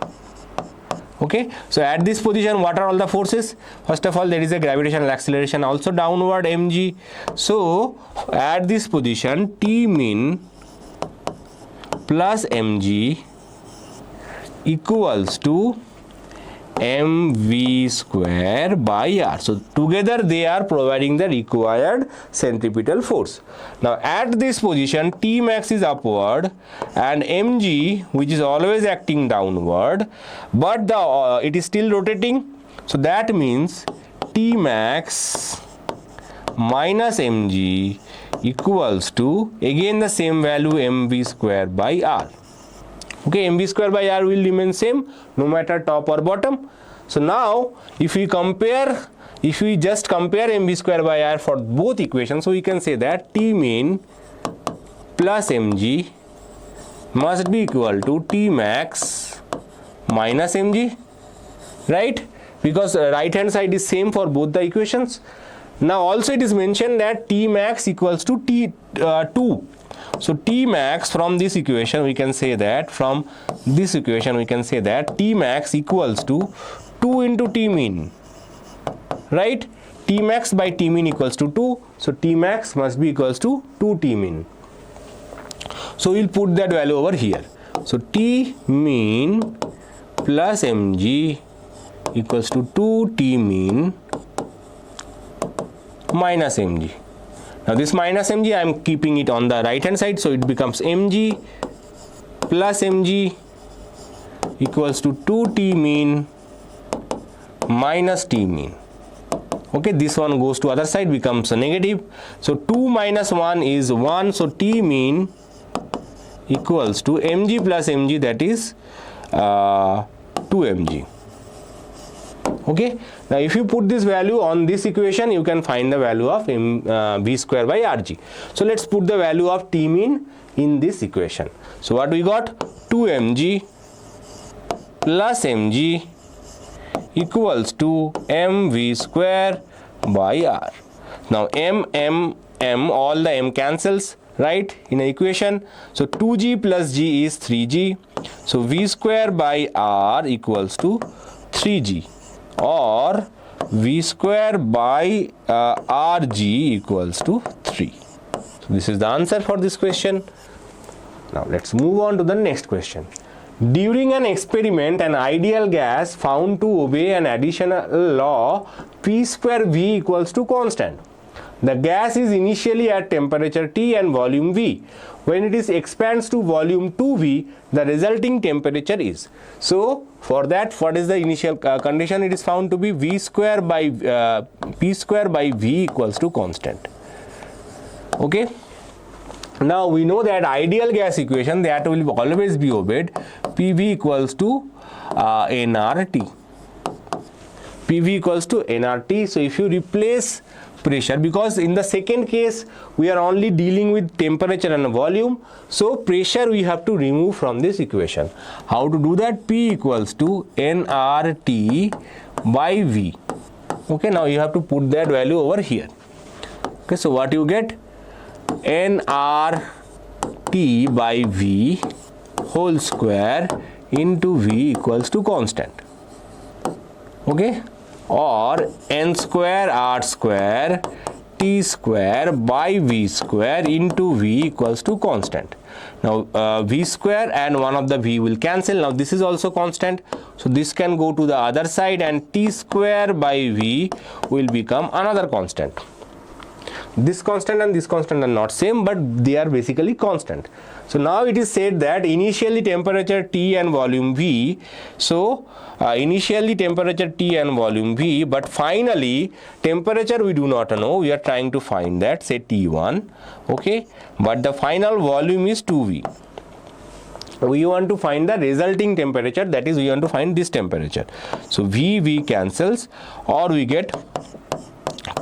Okay, so at this position, what are all the forces? First of all, there is a gravitational acceleration also downward, mg. So at this position, T mean plus mg equals to mv square by r. So together they are providing the required centripetal force. Now at this position, T max is upward and mg, which is always acting downward, but it is still rotating. So that means T max minus mg equals to, again the same value, mv square by r. Okay, mv square by r will remain same no matter top or bottom. So now if we just compare mv square by r for both equations, so we can say that T mean plus mg must be equal to T max minus mg, right? Because right hand side is same for both the equations. Now also it is mentioned that T max equals to 2. So T max from this equation we can say that T max equals to 2 into T mean, right? T max by T min equals to 2. So T max must be equals to 2 T min. So we'll put that value over here. So T min plus mg equals to 2 T min minus mg. Now this minus mg I am keeping it on the right hand side, so it becomes mg plus mg equals to 2 T min minus T min. Okay, this one goes to other side, becomes a negative. So 2 minus 1 is 1. So T min equals to mg plus mg, that is 2 mg. Okay, now if you put this value on this equation, you can find the value of v square by rg. So let's put the value of T min in this equation. So what we got? 2 mg plus mg equals to mv square by r. Now m, all the m cancels, right, in an equation. So 2g plus g is 3g. So v square by r equals to 3g, or v square by rg equals to 3. So this is the answer for this question. Now let's move on to the next question. During an experiment, an ideal gas found to obey an additional law P square V equals to constant. The gas is initially at temperature T and volume V. When it is expands to volume 2V, the resulting temperature is. So for that, what is the initial condition? It is found to be V square by P square by V equals to constant. Okay. Now we know that ideal gas equation, that will always be obeyed. PV equals to nRT. PV equals to nRT. So if you replace pressure, because in the second case we are only dealing with temperature and volume, so pressure we have to remove from this equation. How to do that? P equals to nRT by V. Okay, now you have to put that value over here. Okay, so what you get? nRT by V whole square into V equals to constant. Okay, or n square R square T square by V square into V equals to constant. Now V square and one of the V will cancel. Now this is also constant, so this can go to the other side, and T square by V will become another constant. This constant and this constant are not same, but they are basically constant. So now it is said that initially temperature T and volume V. So initially temperature T and volume V, but finally temperature we do not know. We are trying to find that, say T1. Okay, but the final volume is 2V. We want to find the resulting temperature, that is we want to find this temperature. So V cancels, or we get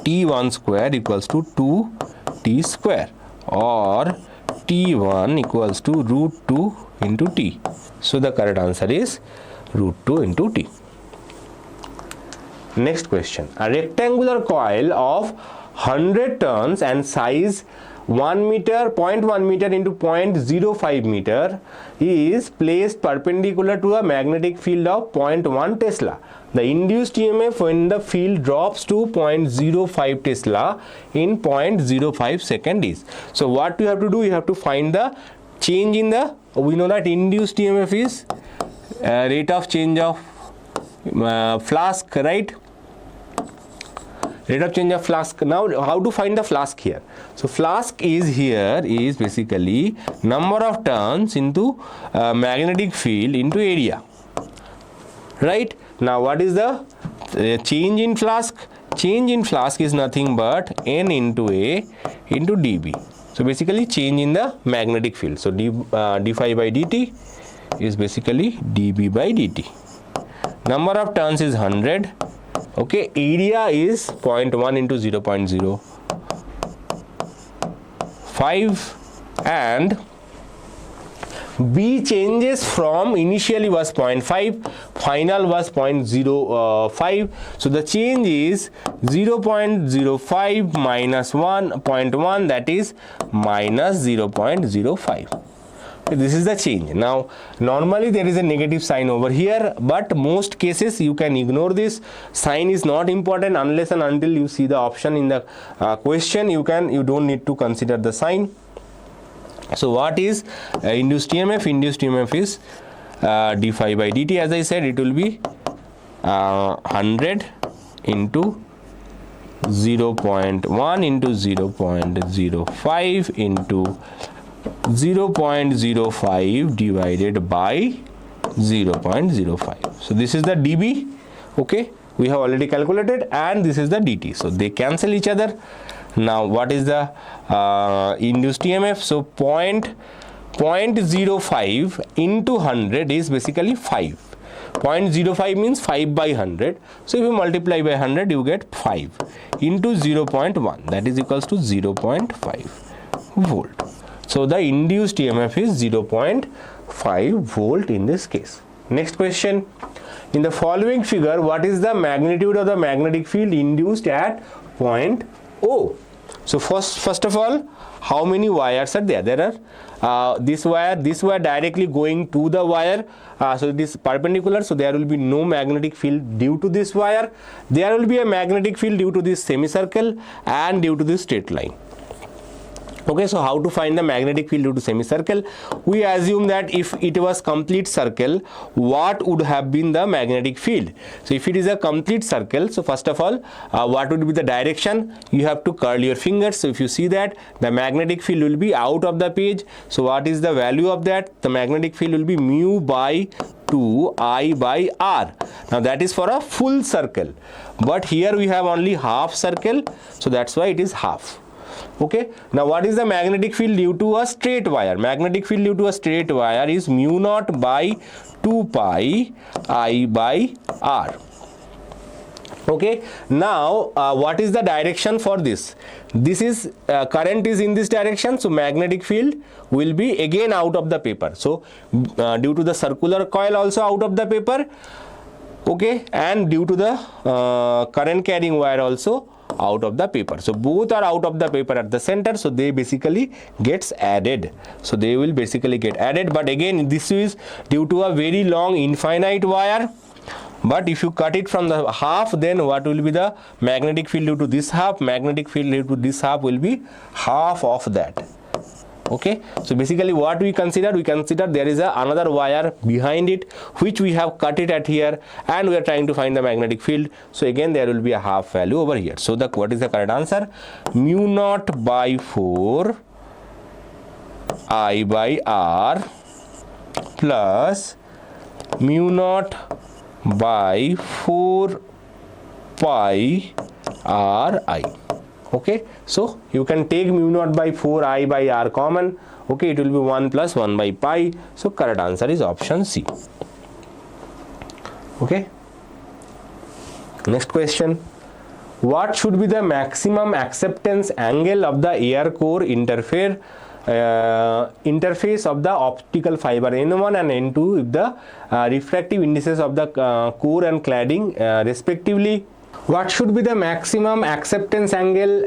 T1 square equals to 2T square, or T1 equals to root 2 into T. So the correct answer is root 2 into T. Next question. A rectangular coil of 100 turns and size 1 meter, 0.1 meter into 0.05 meter is placed perpendicular to a magnetic field of 0.1 Tesla. The induced EMF when the field drops to 0.05 Tesla in 0.05 second is. So what you have to do, you have to find the change in the, we know that induced EMF is rate of change of flask, right? Rate of change of flask. Now how to find the flask here? So flask is here is basically number of turns into magnetic field into area, right? Now what is the change in flask? Change in flask is nothing but N into A into dB. So basically change in the magnetic field. So d phi by dt is basically dB by dt. Number of turns is 100. Okay, area is 0.1 into 0.05, and B changes from initially was 0.5, final was 0.05. So the change is 0.05 minus 1.1, that is minus 0.05. This is the change. Now normally there is a negative sign over here, but most cases you can ignore this. Sign is not important unless and until you see the option in the question. You don't need to consider the sign. So what is induced EMF? Induced EMF is d phi by dt. As I said, it will be 100 into 0.1 into 0.05 into 0.05 divided by 0.05. So this is the dB, okay, we have already calculated, and this is the dt. So they cancel each other. Now what is the induced EMF? So 0.05 into 100 is basically 5. 0.05 means 5 by 100. So if you multiply by 100, you get 5 into 0.1, that is equals to 0.5 volt. So the induced EMF is 0.5 volt in this case. Next question. In the following figure, what is the magnitude of the magnetic field induced at point O? So first of all, how many wires are there? There are this wire directly going to the wire. So it is perpendicular, so there will be no magnetic field due to this wire. There will be a magnetic field due to this semicircle and due to this straight line. Okay, so how to find the magnetic field due to semicircle? We assume that if it was complete circle, what would have been the magnetic field? So if it is a complete circle, so first of all, what would be the direction? You have to curl your fingers. So if you see that, the magnetic field will be out of the page. So what is the value of that? The magnetic field will be mu by 2 I by R. Now that is for a full circle, but here we have only half circle, so that's why it is half. Okay, now what is the magnetic field due to a straight wire? Magnetic field due to a straight wire is mu naught by 2 pi I by R. Okay, now what is the direction for this? This is current is in this direction, so magnetic field will be again out of the paper. So due to the circular coil also out of the paper, okay, and due to the current carrying wire also out of the paper. So both are out of the paper at the center, so they basically gets added. So they will basically get added, but again this is due to a very long infinite wire. But if you cut it from the half, then what will be the magnetic field due to this half? Magnetic field due to this half will be half of that. Okay, so basically what we consider there is another wire behind it which we have cut it at here, and we are trying to find the magnetic field. So again there will be a half value over here. So what is the correct answer? Mu naught by 4 I by R plus mu naught by 4 pi R I. Okay, so you can take mu naught by 4 I by R common. Okay, it will be 1 plus 1 by pi. So correct answer is option C. Okay, next question. What should be the maximum acceptance angle of the air core interface of the optical fiber N1 and N2 if the refractive indices of the core and cladding respectively? What should be the maximum acceptance angle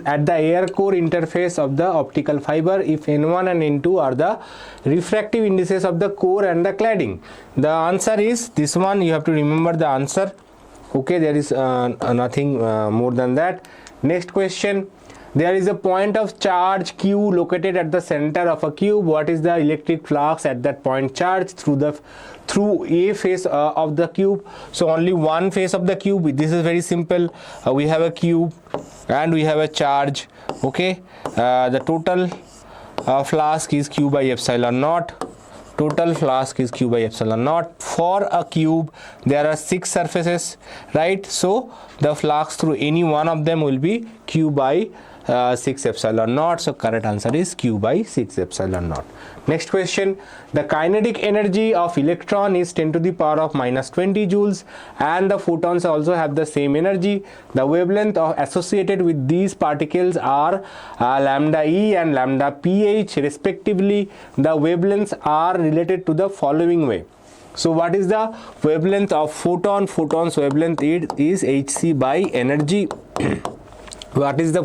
at the air core interface of the optical fiber if N1 and N2 are the refractive indices of the core and the cladding? The answer is this one. You have to remember the answer. Okay, there is nothing more than that. Next question. There is a point of charge Q located at the center of a cube. What is the electric flux at that point charge through a face of the cube? So only one face of the cube. This is very simple. We have a cube and we have a charge. Okay, the total flask is Q by epsilon naught. Total flask is Q by epsilon naught. For a cube there are 6 surfaces, right? So the flux through any one of them will be Q by 6 epsilon naught. So correct answer is Q by 6 epsilon naught. Next question. The kinetic energy of electron is 10 to the power of minus 20 joules, and the photons also have the same energy. The wavelength associated with these particles are lambda E and lambda pH respectively. The wavelengths are related to the following way. So what is the wavelength of photon? Photon's wavelength is hc by energy. What is the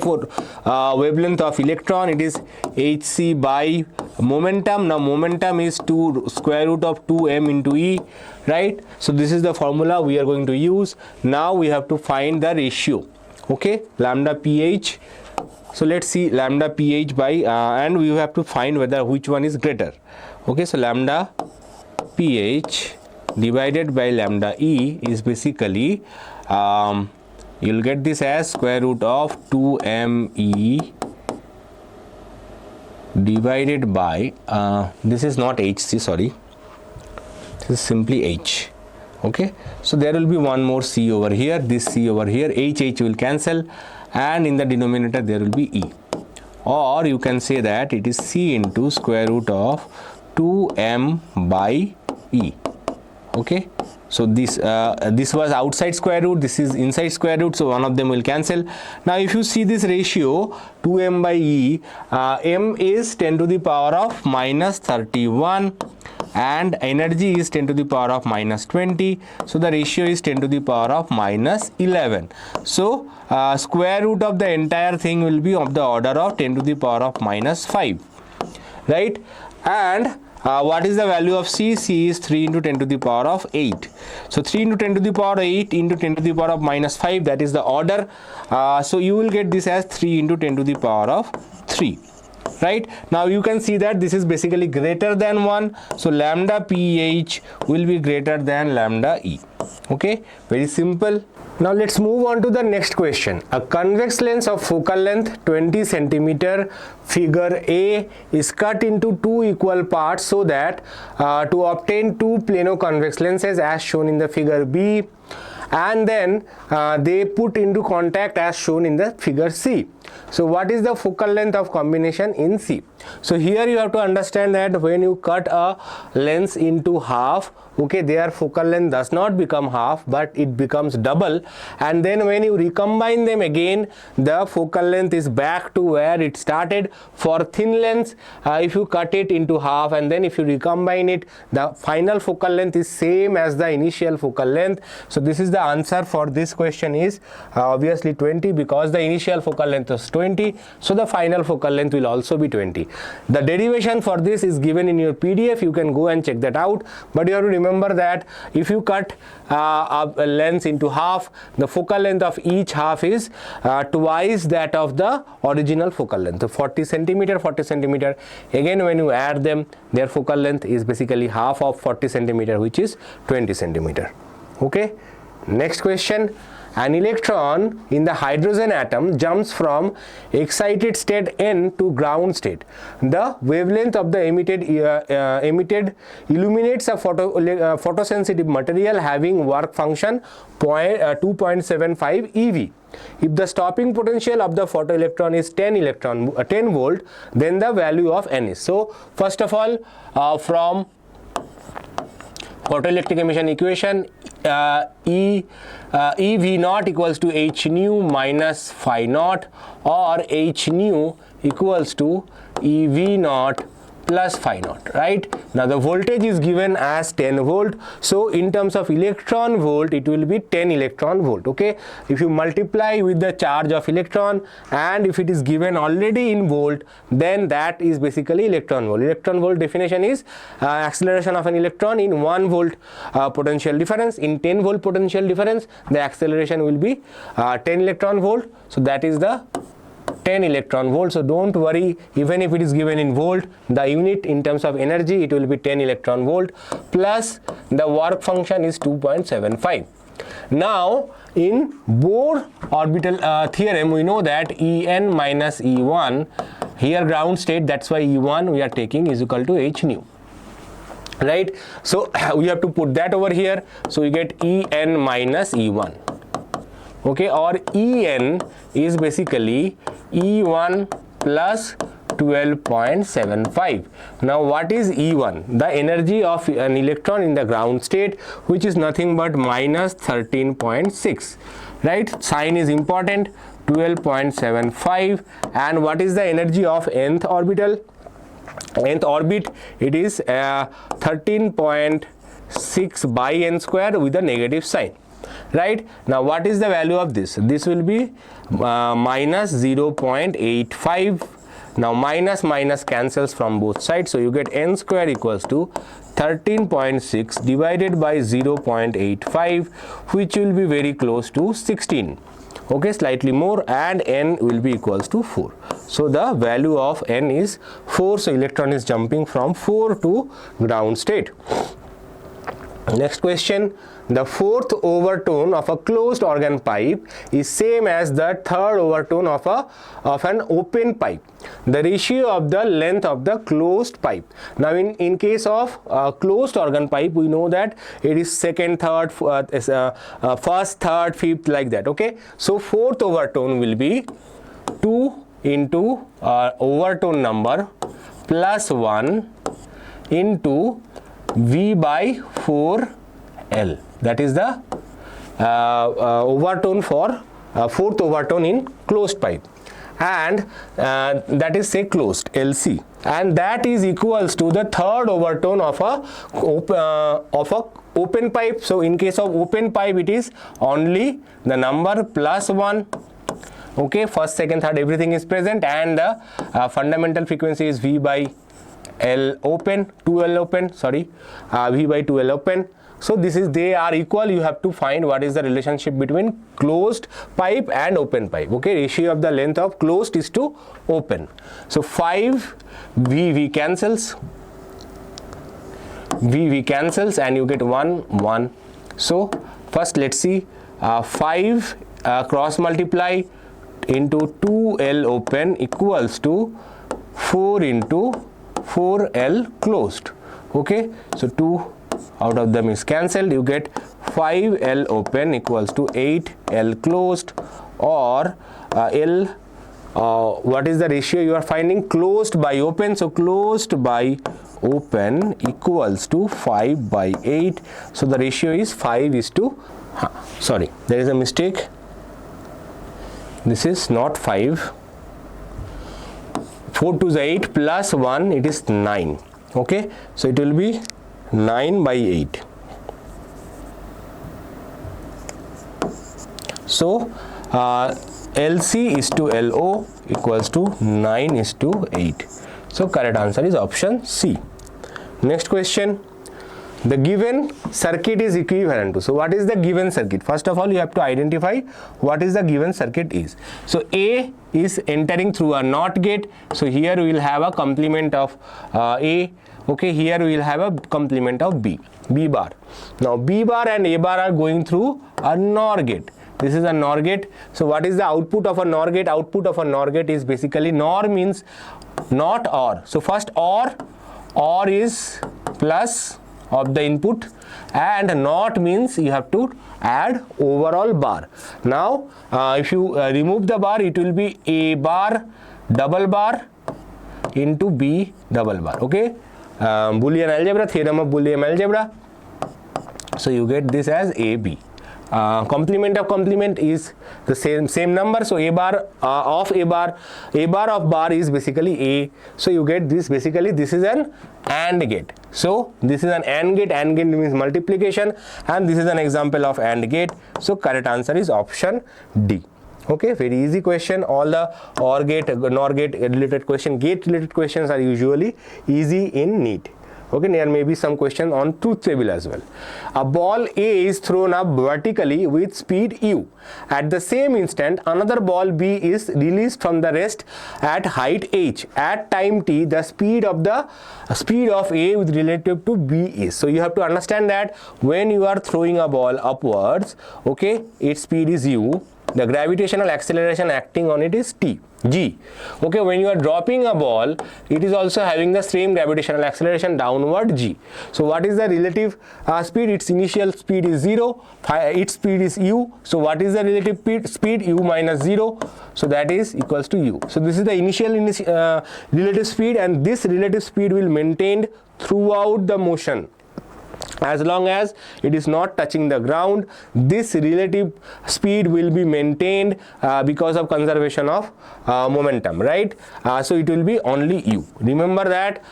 wavelength of electron? It is hc by momentum. Now momentum is 2 square root of 2m into E, right? So this is the formula we are going to use. Now we have to find the ratio, okay, lambda ph. So let's see lambda ph by and we have to find whether which one is greater. Okay, so lambda ph divided by lambda E is basically you'll get this as square root of 2me divided by this is not hc, sorry, this is simply h. Okay, so there will be one more c over here, this c over here, h will cancel, and in the denominator there will be e, or you can say that it is c into square root of 2m by e. Okay, so this was outside square root, this is inside square root, so one of them will cancel. Now if you see this ratio 2m by e, m is 10 to the power of minus 31 and energy is 10 to the power of minus 20, so the ratio is 10 to the power of minus 11. So square root of the entire thing will be of the order of 10 to the power of minus 5, right? And what is the value of c? C is 3 into 10 to the power of 8. So 3 into 10 to the power 8 into 10 to the power of minus 5, that is the order. So you will get this as 3 into 10 to the power of 3. Right? Now you can see that this is basically greater than 1. So lambda pH will be greater than lambda E. Okay? Very simple. Now let's move on to the next question. A convex lens of focal length 20 centimeter, figure A, is cut into two equal parts so that to obtain two plano-convex lenses as shown in the figure B, and then they put into contact as shown in the figure C. So what is the focal length of combination in C? So here you have to understand that when you cut a lens into half, okay, their focal length does not become half but it becomes double, and then when you recombine them again, the focal length is back to where it started. For thin lens, if you cut it into half and then if you recombine it, the final focal length is same as the initial focal length. So this is the answer for this question is obviously 20, because the initial focal length was 20, so the final focal length will also be 20. The derivation for this is given in your PDF, you can go and check that out, but you have to remember that if you cut a lens into half, the focal length of each half is twice that of the original focal length. So 40 centimeter, again when you add them, their focal length is basically half of 40 centimeter, which is 20 centimeter. Okay, next question. An electron in the hydrogen atom jumps from excited state N to ground state. The wavelength of the emitted illuminates a photosensitive material having work function 2.75 eV. If the stopping potential of the photoelectron is 10 volt, then the value of N is. So first of all, from photoelectric emission equation, EV naught equals to h nu minus phi naught, or h nu equals to EV naught plus phi naught, right? Now the voltage is given as 10 volt, so in terms of electron volt it will be 10 electron volt. Okay, if you multiply with the charge of electron and if it is given already in volt, then that is basically electron volt. Electron volt definition is acceleration of an electron in 1 volt potential difference. In 10 volt potential difference, the acceleration will be 10 electron volt, so that is the 10 electron volt. So don't worry, even if it is given in volt, the unit in terms of energy, it will be 10 electron volt, plus the work function is 2.75. Now in Bohr orbital theorem, we know that En minus E1, here ground state, that's why E1 we are taking is equal to h nu, right? So we have to put that over here, so we get En minus E1. Okay, or En is basically E1 plus 12.75. Now what is E1? The energy of an electron in the ground state, which is nothing but minus 13.6, right? Sign is important. 12.75. And what is the energy of nth orbital? Nth orbit, it is 13.6 by n square with a negative sign, right? Now what is the value of this? This will be minus 0.85. Now minus cancels from both sides, so you get n square equals to 13.6 divided by 0.85, which will be very close to 16. Okay, slightly more, and n will be equals to 4. So the value of n is 4. So electron is jumping from 4 to ground state. Next question. The fourth overtone of a closed organ pipe is same as the third overtone of an open pipe. The ratio of the length of the closed pipe. Now in case of closed organ pipe, we know that it is second, third, first, third, fifth, like that. Okay, so fourth overtone will be 2 into overtone number plus 1 into V by 4L. That is the overtone for fourth overtone in closed pipe, and that is say closed LC, and that is equals to the third overtone of a open pipe. So in case of open pipe, it is only the number plus 1. Okay, first, second, third, everything is present, and the fundamental frequency is V by L open, 2L open, sorry, V by 2L open. So this is, they are equal. You have to find what is the relationship between closed pipe and open pipe. Okay, ratio of the length of closed is to open. So 5 V cancels, V cancels, and you get 1. So first let's see, 5 cross multiply into 2L open equals to 4 into 4L closed. Okay, so 2 out of them is cancelled. You get 5L open equals to 8L closed, or L, what is the ratio you are finding? Closed by open. So closed by open equals to 5 by 8. So the ratio is 5 is to, sorry, there is a mistake. This is not 5. 4 to the 8 plus 1, it is 9. Okay, so it will be 9 by 8. So LC is to LO equals to 9 is to 8. So correct answer is option C. Next question. The given circuit is equivalent to. So what is the given circuit? First of all, you have to identify what is the given circuit is. So A is entering through a NOT gate. So here we will have a complement of A. Okay, here we will have a complement of B bar. Now B bar and A bar are going through a NOR gate. This is a NOR gate. So what is the output of a NOR gate? Output of a NOR gate is basically, NOR means not OR. So first OR is plus of the input, and NOT means you have to add overall bar. Now if you remove the bar, it will be A bar double bar into B double bar. Okay, Boolean algebra, theorem of Boolean algebra. So you get this as AB. Complement of complement is the same number. So A bar of bar is basically A. So you get this, basically this is an AND gate. So this is an AND gate. AND gate means multiplication, and this is an example of AND gate. So correct answer is option D. Okay, very easy question. All the OR gate, NOR gate related question, gate related questions are usually easy in NEET. Okay, there may be some question on truth table as well. A ball A is thrown up vertically with speed U. At the same instant, another ball B is released from the rest at height h. At time t, the speed of A with relative to B is. So you have to understand that when you are throwing a ball upwards, okay, its speed is U. The gravitational acceleration acting on it is G. Okay, when you are dropping a ball, it is also having the same gravitational acceleration downward G. So what is the relative speed? Its initial speed is 0, its speed is U. So what is the relative speed? U minus 0. So that is equals to U. So this is the initial relative speed, and this relative speed will maintained throughout the motion As long as it is not touching the ground, this relative speed will be maintained because of conservation of momentum, right? So it will be only u. Remember that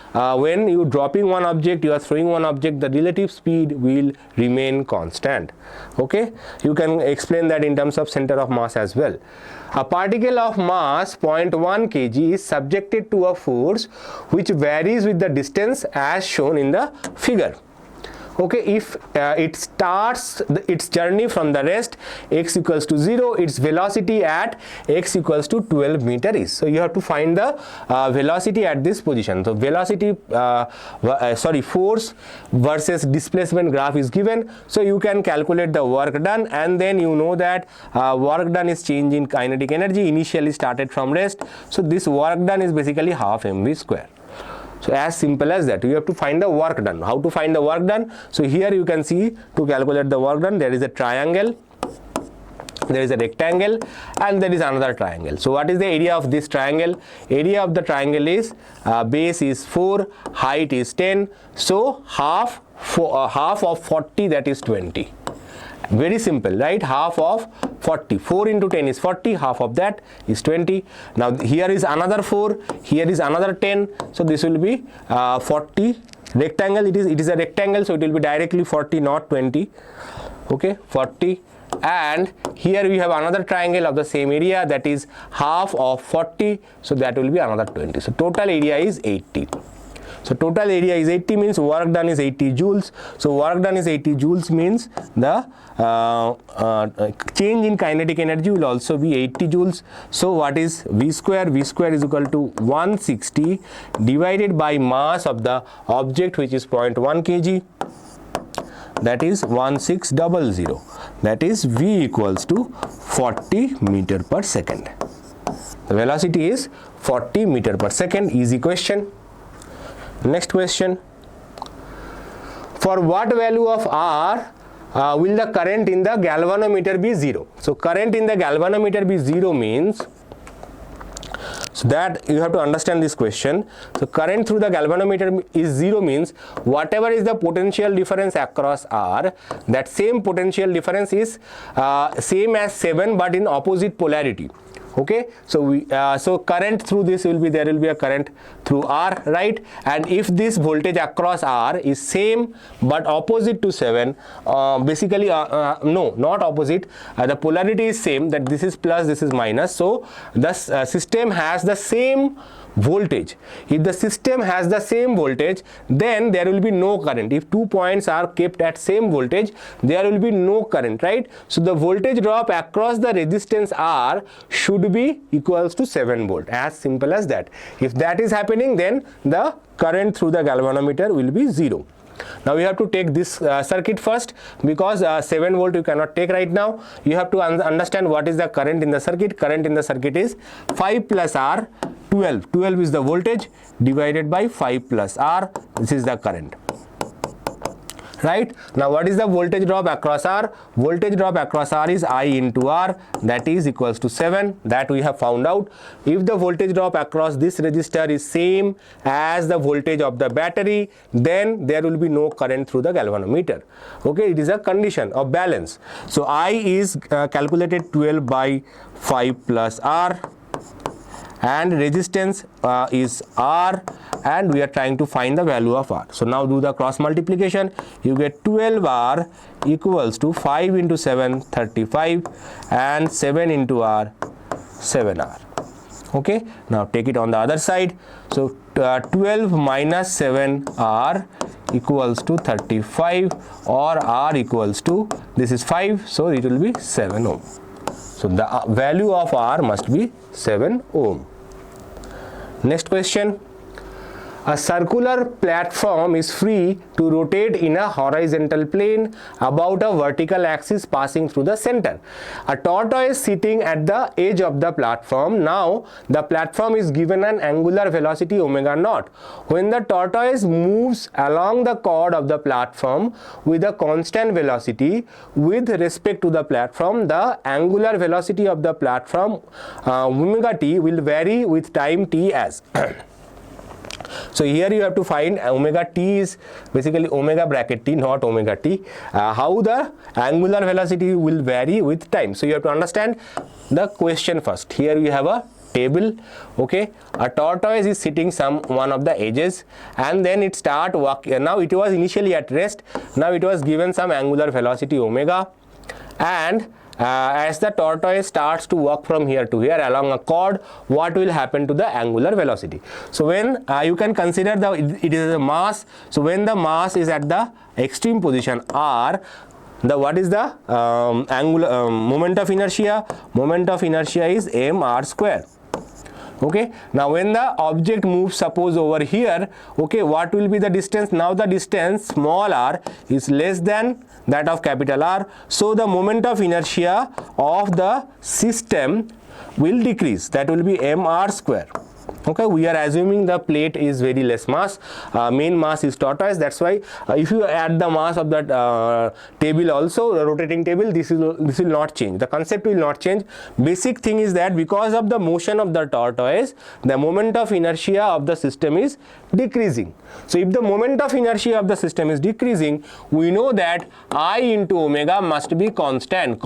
when you dropping one object, you are throwing one object, the relative speed will remain constant. Okay, you can explain that in terms of center of mass as well. A particle of mass 0.1 kg is subjected to a force which varies with the distance as shown in the figure. Okay, if it starts its journey from the rest, x equals to 0, its velocity at x equals to 12 meter is. So you have to find the velocity at this position. So velocity, force versus displacement graph is given. So you can calculate the work done, and then you know that work done is change in kinetic energy initially started from rest. So this work done is basically half mv square. So as simple as that, you have to find the work done. How to find the work done? So here you can see, to calculate the work done, there is a triangle, there is a rectangle, and there is another triangle. So what is the area of this triangle? Area of the triangle is base is 4, height is 10, so half of 40, that is 20. Very simple, right? Half of 40, 4 into 10 is 40, half of that is 20. Now here is another 4, here is another 10, so this will be 40. Rectangle, it is a rectangle, so it will be directly 40, not 20. Okay, 40. And here we have another triangle of the same area, that is half of 40, so that will be another 20. So total area is 80. So total area is 80, means work done is 80 joules. So work done is 80 joules means the change in kinetic energy will also be 80 joules. So what is V square? V square is equal to 160 divided by mass of the object, which is 0.1 kg. That is 1600. That is V equals to 40 meter per second. The velocity is 40 meter per second. Easy question. Next question. For what value of R will the current in the galvanometer be 0? So current in the galvanometer be 0 means, so that you have to understand this question. So current through the galvanometer is 0 means whatever is the potential difference across R, that same potential difference is same as 7 but in opposite polarity. Okay, so current through this will be, there will be a current through R, right? And if this voltage across R is same but opposite to 7, basically no, not opposite, the polarity is same, that this is plus, this is minus, so the system has the same voltage. If the system has the same voltage, then there will be no current. If 2 points are kept at same voltage, there will be no current, right? So the voltage drop across the resistance R should be equals to 7 volt. As simple as that. If that is happening, then the current through the galvanometer will be 0. Now we have to take this circuit first, because 7 volt you cannot take right now. You have to understand what is the current in the circuit. Current in the circuit is 5 plus R, 12. 12 is the voltage divided by 5 plus R. This is the current. Right? Now what is the voltage drop across R? Voltage drop across R is I into R, that is equals to 7, that we have found out. If the voltage drop across this resistor is same as the voltage of the battery, then there will be no current through the galvanometer. Okay, it is a condition of balance. So I is calculated 12 by 5 plus R, and resistance is R, and we are trying to find the value of R. So now do the cross multiplication. You get 12R equals to 5 into 7, 35, and 7 into R, 7R. Okay, now take it on the other side. So 12 minus 7R equals to 35, or R equals to, this is 5, so it will be 7 ohm. So the value of R must be 7 ohm. Next question. A circular platform is free to rotate in a horizontal plane about a vertical axis passing through the center. A tortoise sitting at the edge of the platform. Now the platform is given an angular velocity omega naught. When the tortoise moves along the chord of the platform with a constant velocity with respect to the platform, the angular velocity of the platform omega t will vary with time t as So here you have to find omega t is basically omega bracket t, not omega t. How the angular velocity will vary with time. So you have to understand the question first. Here we have a table, okay. A tortoise is sitting one of the edges, and then it start walking. Now it was initially at rest. Now it was given some angular velocity omega, and as the tortoise starts to walk from here to here along a chord, what will happen to the angular velocity? So when you can consider it is a mass. So when the mass is at the extreme position r, what is the angular moment of inertia? Moment of inertia is mr square. Okay, now when the object moves, suppose over here, okay, what will be the distance? Now the distance small r is less than that of capital R, so the moment of inertia of the system will decrease. That will be mr square. Okay, we are assuming the plate is very less mass, main mass is tortoise. That's why if you add the mass of that table also, the rotating table, this will not change. The concept will not change. Basic thing is that because of the motion of the tortoise, the moment of inertia of the system is decreasing. So if the moment of inertia of the system is decreasing, we know that I into omega must be constant.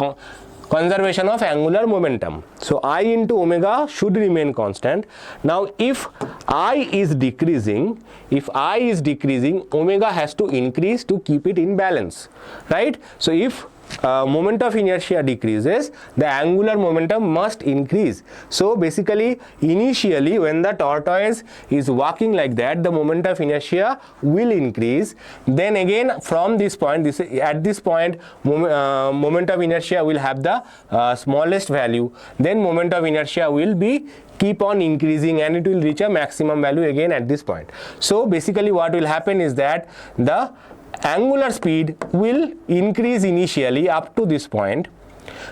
Conservation of angular momentum. So I into omega should remain constant. Now if I is decreasing, omega has to increase to keep it in balance, right? So if moment of inertia decreases, the angular momentum must increase. So basically initially when the tortoise is walking like that, the moment of inertia will increase. Then again from this point, at this point moment of inertia will have the smallest value. Then moment of inertia will be keep on increasing, and it will reach a maximum value again at this point. So basically what will happen is that the angular speed will increase initially up to this point,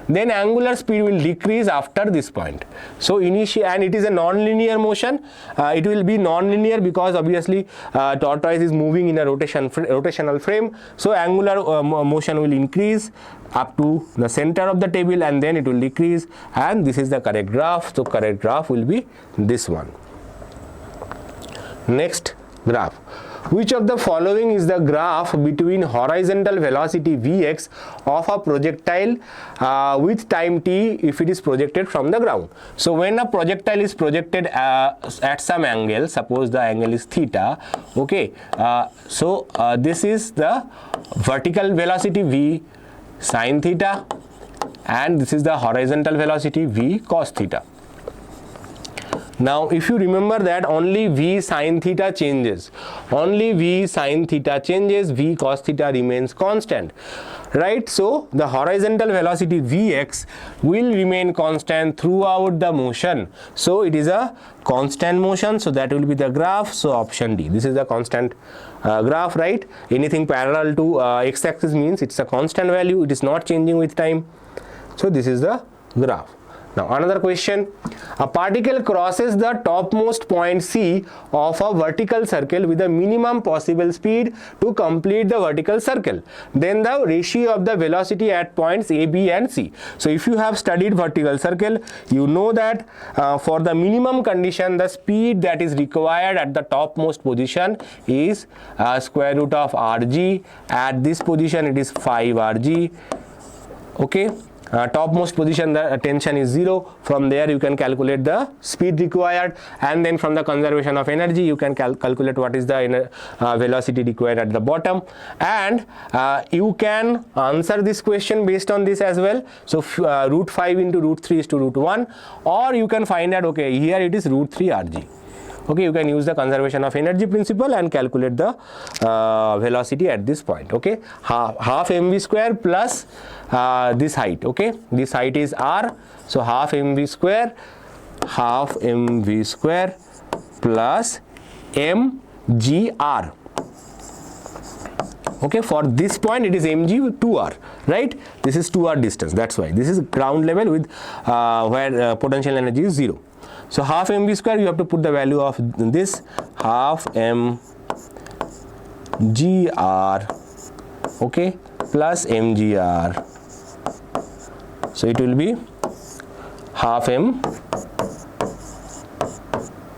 then angular speed will decrease after this point. So and it is a non-linear motion. It will be non-linear because obviously tortoise is moving in a rotational frame. So angular motion will increase up to the center of the table, and then it will decrease, and this is the correct graph. So correct graph will be this one. Next graph. Which of the following is the graph between horizontal velocity Vx of a projectile with time t if it is projected from the ground? So when a projectile is projected at some angle, suppose the angle is theta, okay, this is the vertical velocity V sin theta, and this is the horizontal velocity V cos theta. Now if you remember that only V sin theta changes, V cos theta remains constant, right? So the horizontal velocity Vx will remain constant throughout the motion. So it is a constant motion, so that will be the graph. So option D, this is the constant graph, right? Anything parallel to x-axis means it's a constant value, it is not changing with time. So this is the graph. Now another question, a particle crosses the topmost point C of a vertical circle with the minimum possible speed to complete the vertical circle. Then the ratio of the velocity at points A, B and C. So if you have studied vertical circle, you know that for the minimum condition, the speed that is required at the topmost position is square root of rg. At this position it is 5 rg, okay. Topmost position the tension is 0. From there you can calculate the speed required, and then from the conservation of energy you can calculate what is the velocity required at the bottom, and you can answer this question based on this as well. So root 5 into root 3 is to root 1, or you can find out, okay, here it is root 3 rg. Okay, you can use the conservation of energy principle and calculate the velocity at this point. Okay, half mv square plus this height. Okay, this height is r, so half mv square plus mgr. Okay, for this point it is mg 2r, right? This is 2r distance, that's why this is ground level with where potential energy is 0. So half mv square, you have to put the value of this, half mgr, okay, plus mgr. So it will be half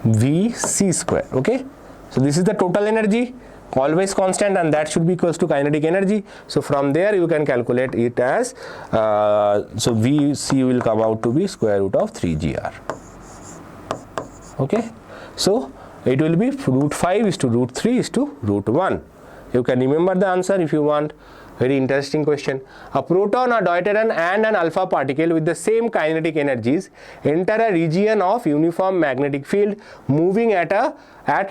mvc square, okay. So this is the total energy, always constant, and that should be equals to kinetic energy. So from there you can calculate it as so Vc will come out to be square root of 3 gr. Okay, so it will be root 5 is to root 3 is to root 1. You can remember the answer if you want. Very interesting question. A proton, a deuteron and an alpha particle with the same kinetic energies enter a region of uniform magnetic field moving at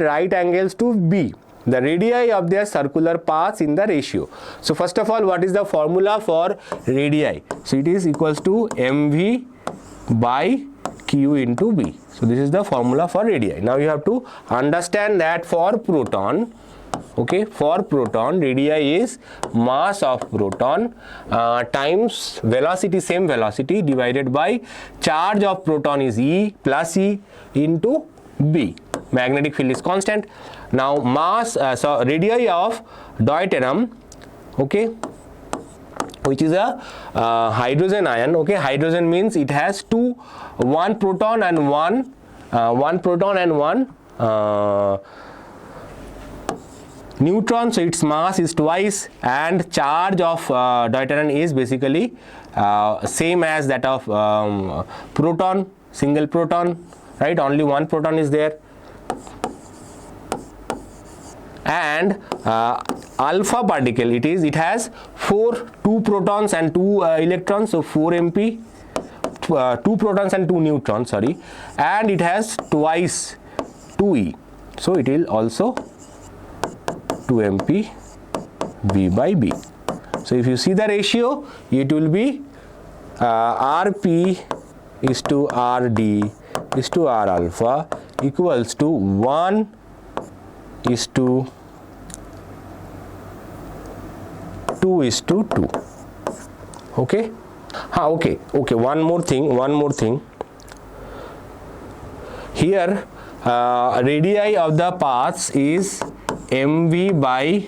right angles to B. The radii of their circular paths in the ratio. So first of all, what is the formula for radii? So it is equals to mv by q into B. So this is the formula for radii. Now you have to understand that for proton, okay, for proton, radii is mass of proton times velocity, same velocity, divided by charge of proton is E plus E into B. Magnetic field is constant. Now mass, so radii of deuterium, okay, which is a hydrogen ion. Okay, hydrogen means it has one proton and one neutron, so its mass is twice, and charge of deuterium is basically same as that of proton, single proton, right? Only one proton is there. And alpha particle, it has 2 protons and 2 electrons, so 4 mp, 2 protons and 2 neutrons, sorry, and it has twice 2e, so it will also 2 mp V by B. So if you see the ratio, it will be Rp is to Rd is to R alpha equals to 1 is to 2 is to 2. Okay. Okay. One more thing. Here, radii of the paths is mv by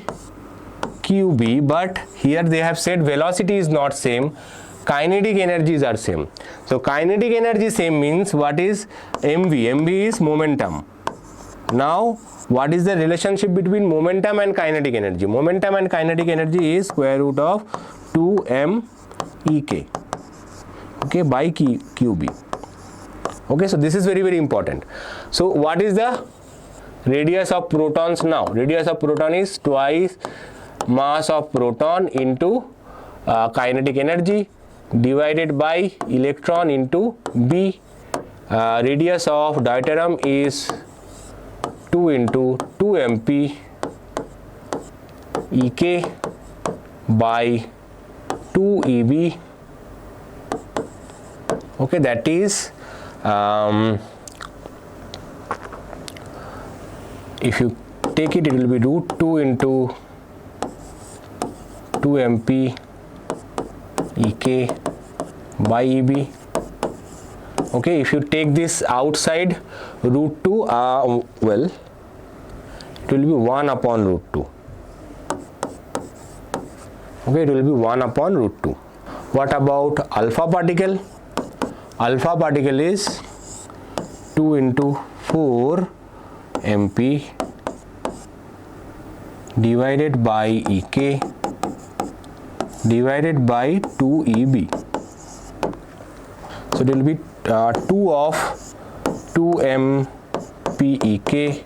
qb, but here they have said velocity is not same, kinetic energies are same. So kinetic energy same means what is mv? Mv is momentum. Now what is the relationship between momentum and kinetic energy? Momentum and kinetic energy is square root of 2m ek, okay, by qb. Okay, so this is very, very important. So what is the radius of protons now? Radius of proton is twice mass of proton into kinetic energy divided by electron into B. Radius of deuterium is 2 into 2 mp ek by 2 eb. Okay, that is if you take it, it will be root 2 into 2 mp ek by eb. Okay, if you take this outside root 2, well, it will be 1 upon root 2. Okay, it will be 1 upon root 2. What about alpha particle? Alpha particle is 2 into 4 mp divided by ek divided by 2 eb. So it will be 2 of 2 mp ek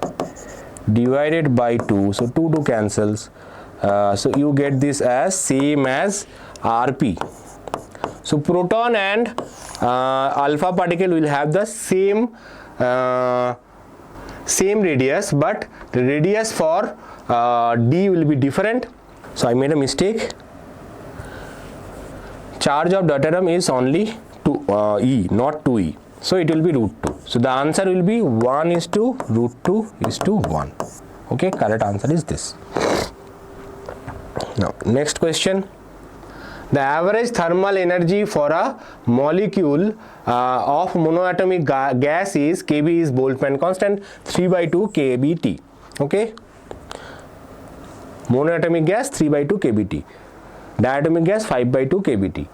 divided by 2. So 2 cancels. So you get this as same as Rp. So proton and alpha particle will have the same radius, but the radius for D will be different. So I made a mistake. Charge of deuterium is only 2e, not 2e. So it will be root 2. So the answer will be 1 is to root 2 is to 1. Okay, correct answer is this. Now next question. The average thermal energy for a molecule of monoatomic gas is Kb is Boltzmann constant 3/2 kBt. Okay, monoatomic gas 3/2 kBt, diatomic gas 5/2 kBt.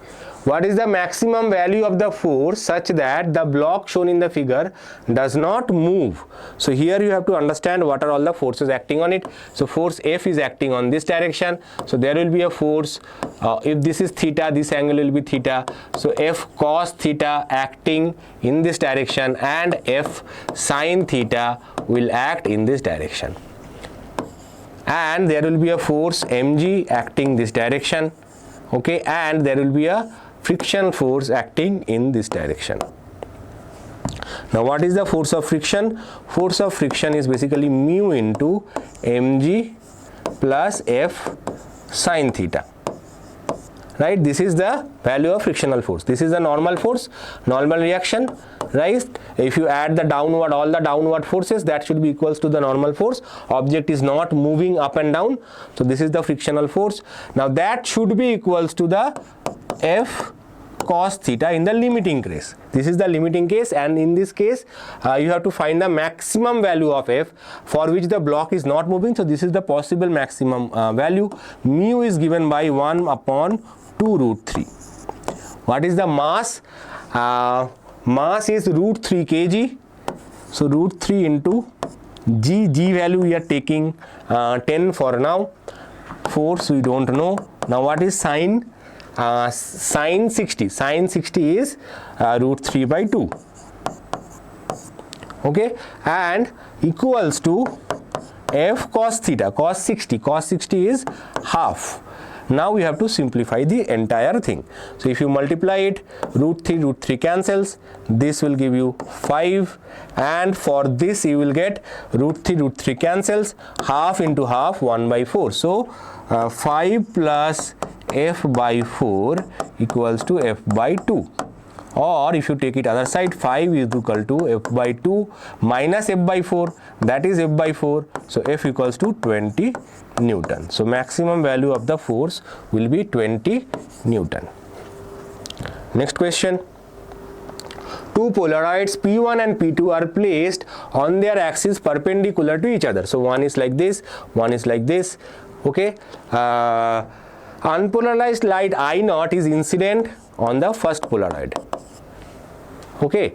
what is the maximum value of the force such that the block shown in the figure does not move? So here you have to understand what are all the forces acting on it. So force F is acting on this direction, so there will be a force, if this is theta, this angle will be theta, so F cos theta acting in this direction and F sin theta will act in this direction, and there will be a force mg acting this direction, okay, and there will be a friction force acting in this direction. Now what is the force of friction? Force of friction is basically mu into mg plus F sin theta, right? This is the value of frictional force. This is the normal force, normal reaction, right? If you add the downward, all the downward forces, that should be equals to the normal force. Object is not moving up and down, so this is the frictional force. Now that should be equals to the F cos theta in the limiting case. This is the limiting case, and in this case you have to find the maximum value of F for which the block is not moving. So this is the possible maximum value. Mu is given by 1 upon 2 root 3. What is the mass? Mass is root 3 kg. So root 3 into g value we are taking 10 for now. Force we don't know. Now what is sine? Sine 60. Sine 60 is root 3 by 2. Okay, and equals to F cos theta. Cos 60. Cos 60 is half. Now we have to simplify the entire thing. So if you multiply it, root 3 cancels. This will give you 5, and for this you will get root 3 cancels. Half into half, 1 by 4. So 5 plus F by 4 equals to F by 2. Or if you take it other side, 5 is equal to F by 2 minus F by 4, that is F by 4. So F equals to 20 Newton. So maximum value of the force will be 20 Newton. Next question. Two Polaroids P1 and P2 are placed on their axis perpendicular to each other. So one is like this, one is like this. Okay. Unpolarized light I0 is incident on the first Polaroid. Okay,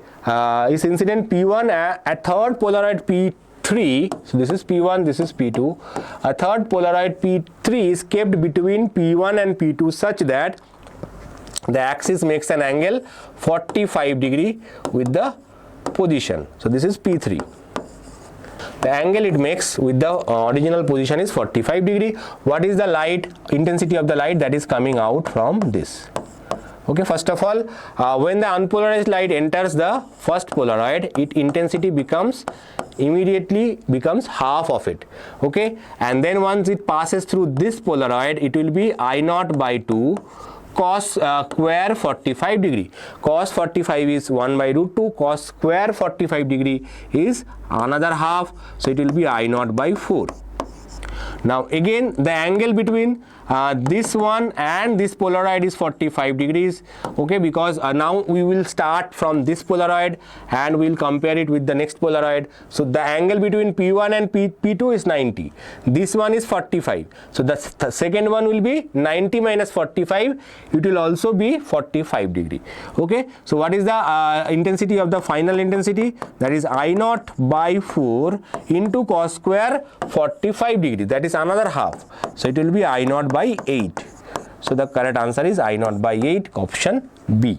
is incident P1 at third Polaroid P3. So this is P1, this is P2. A third Polaroid P3 is kept between P1 and P2 such that the axis makes an angle 45 degree with the position. So this is P3. The angle it makes with the original position is 45 degree. What is the light intensity of the light that is coming out from this? Okay, first of all, when the unpolarized light enters the first Polaroid, its intensity immediately becomes half of it. Okay, and then once it passes through this Polaroid, it will be I0 by 2 cos square 45 degree. Cos 45 is 1 by root 2. Cos square 45 degree is another half. So it will be I0 by 4. Now again the angle between this one and this Polaroid is 45 degrees. Okay, because now we will start from this Polaroid and we will compare it with the next Polaroid. So the angle between P1 and P2 is 90. This one is 45. So the second one will be 90 minus 45. It will also be 45 degree. Okay, so what is the intensity of the final intensity? That is I0 by 4 into cos square 45 degree. That is another half. So it will be I0 by 8. So the correct answer is I0 by 8, option B.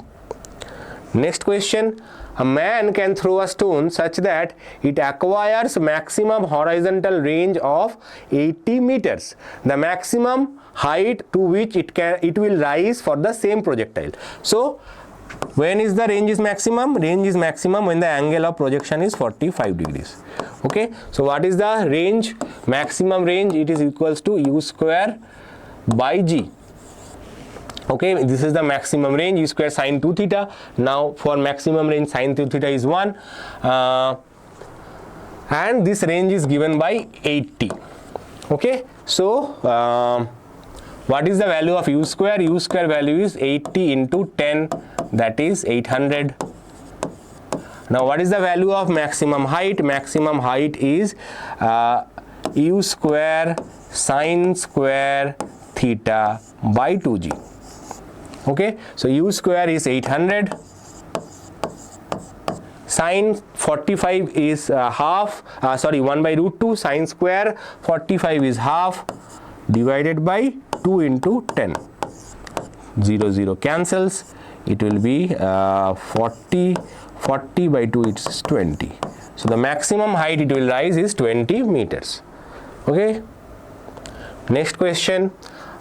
Next question. A man can throw a stone such that it acquires maximum horizontal range of 80 meters. The maximum height to which it will rise for the same projectile. So when is the range is maximum? Range is maximum when the angle of projection is 45 degrees. Okay, so what is the range? Maximum range, it is equals to u square by g. Okay, this is the maximum range, u square sine 2 theta. Now for maximum range sine 2 theta is 1, and this range is given by 80. Okay, so what is the value of u square? U square value is 80 into 10, that is 800. Now what is the value of maximum height? Maximum height is u square sine square theta by 2g. Okay, so u square is 800. Sine 45 is half, 1 by root 2. Sine square 45 is half divided by 2 into 10. 0, 0 cancels. It will be 40 by 2, it's 20. So the maximum height it will rise is 20 meters. Okay. Next question.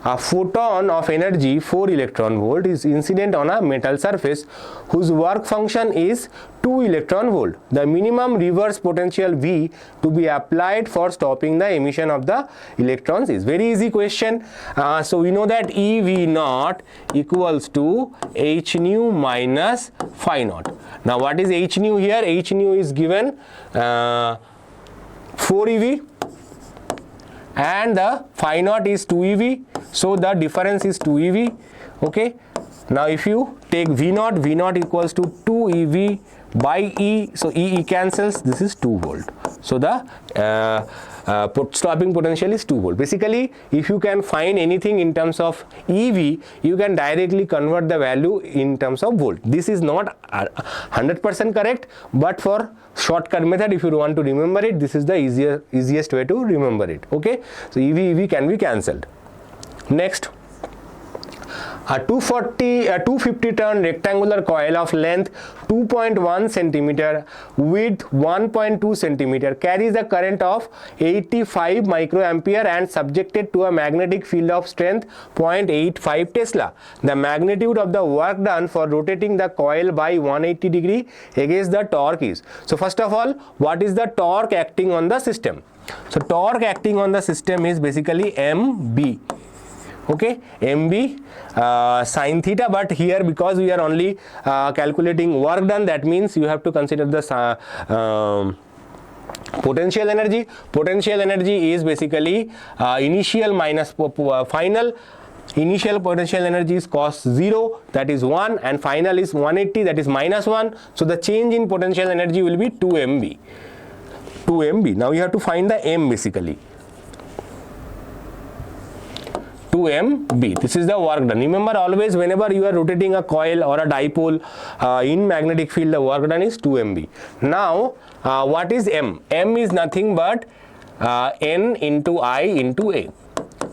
A photon of energy 4 electron volt is incident on a metal surface whose work function is 2 electron volt. The minimum reverse potential V to be applied for stopping the emission of the electrons is. Very easy question. So we know that EV naught equals to H nu minus phi naught. Now what is H nu here? H nu is given 4 EV and the phi naught is 2 EV. So the difference is 2 EV. Okay. Now if you take V naught equals to 2 EV by E. So E cancels. This is 2 volt. So the stopping potential is 2 volt. Basically, if you can find anything in terms of EV, you can directly convert the value in terms of volt. This is not 100% correct, but for shortcut method, if you want to remember it, this is the easiest way to remember it. Okay. So EV can be cancelled. Next, a 250 turn rectangular coil of length 2.1 centimeter width 1.2 centimeter carries a current of 85 microampere and subjected to a magnetic field of strength 0.85 Tesla. The magnitude of the work done for rotating the coil by 180 degree against the torque is. So first of all, what is the torque acting on the system? So torque acting on the system is basically MB. Okay, MB sine theta, but here because we are only calculating work done, that means you have to consider the potential energy. Potential energy is basically initial minus final. Initial potential energy is cos 0, that is 1, and final is 180, that is minus 1. So the change in potential energy will be 2 MB. 2 MB. Now you have to find the M basically. 2 MB. This is the work done. Remember, always whenever you are rotating a coil or a dipole in magnetic field, the work done is 2 MB. Now what is M? M is nothing but N into I into A.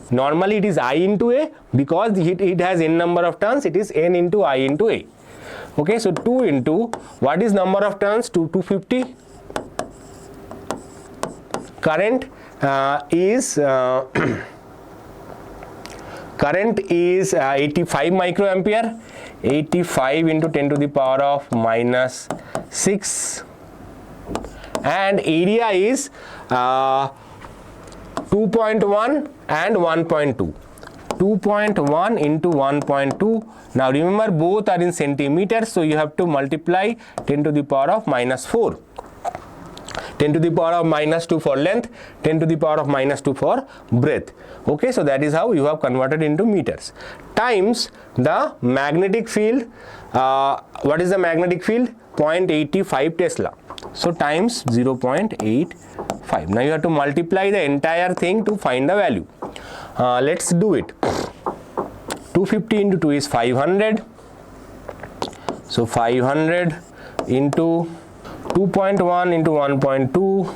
Normally it is I into A, because it has n number of turns, it is N into I into A. Okay, so 2 into, what is number of turns? 250. Current is 85 microampere. 85 into 10 to the power of minus 6, and area is 2.1 and 1.2. 2.1 into 1.2. Now remember, both are in centimeters, so you have to multiply 10 to the power of minus 4. 10 to the power of minus 2 for length, 10 to the power of minus 2 for breadth. Okay, so that is how you have converted into meters. Times the magnetic field. What is the magnetic field? 0.85 Tesla. So times 0.85. Now you have to multiply the entire thing to find the value. Let's do it. 250 into 2 is 500. So 500 into 2.1 into 1.2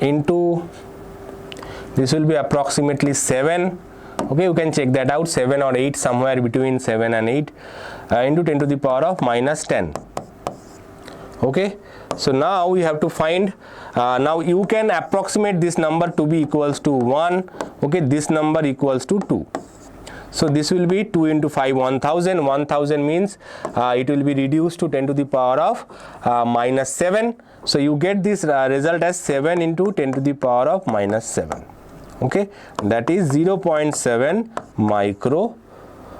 into, this will be approximately 7. Okay, you can check that out, 7 or 8, somewhere between 7 and 8 into 10 to the power of minus 10. Okay, so now we have to find, now you can approximate this number to be equals to 1. Okay, this number equals to 2. So this will be 2 into 5, 1000. 1000 means it will be reduced to 10 to the power of minus 7. So you get this result as 7 into 10 to the power of minus 7. Okay, that is 0.7 micro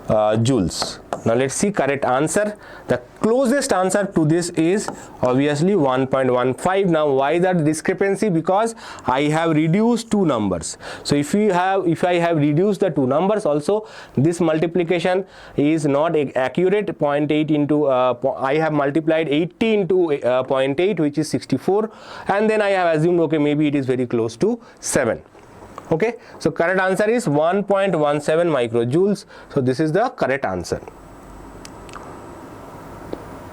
joules. Now let's see correct answer. The closest answer to this is obviously 1.15. Now why that discrepancy? Because I have reduced two numbers. So if I have reduced the two numbers also, this multiplication is not accurate. 0.8 into I have multiplied 80 into 0.8, which is 64, and then I have assumed okay, maybe it is very close to 7. Okay, so correct answer is 1.17 microjoules. So this is the correct answer.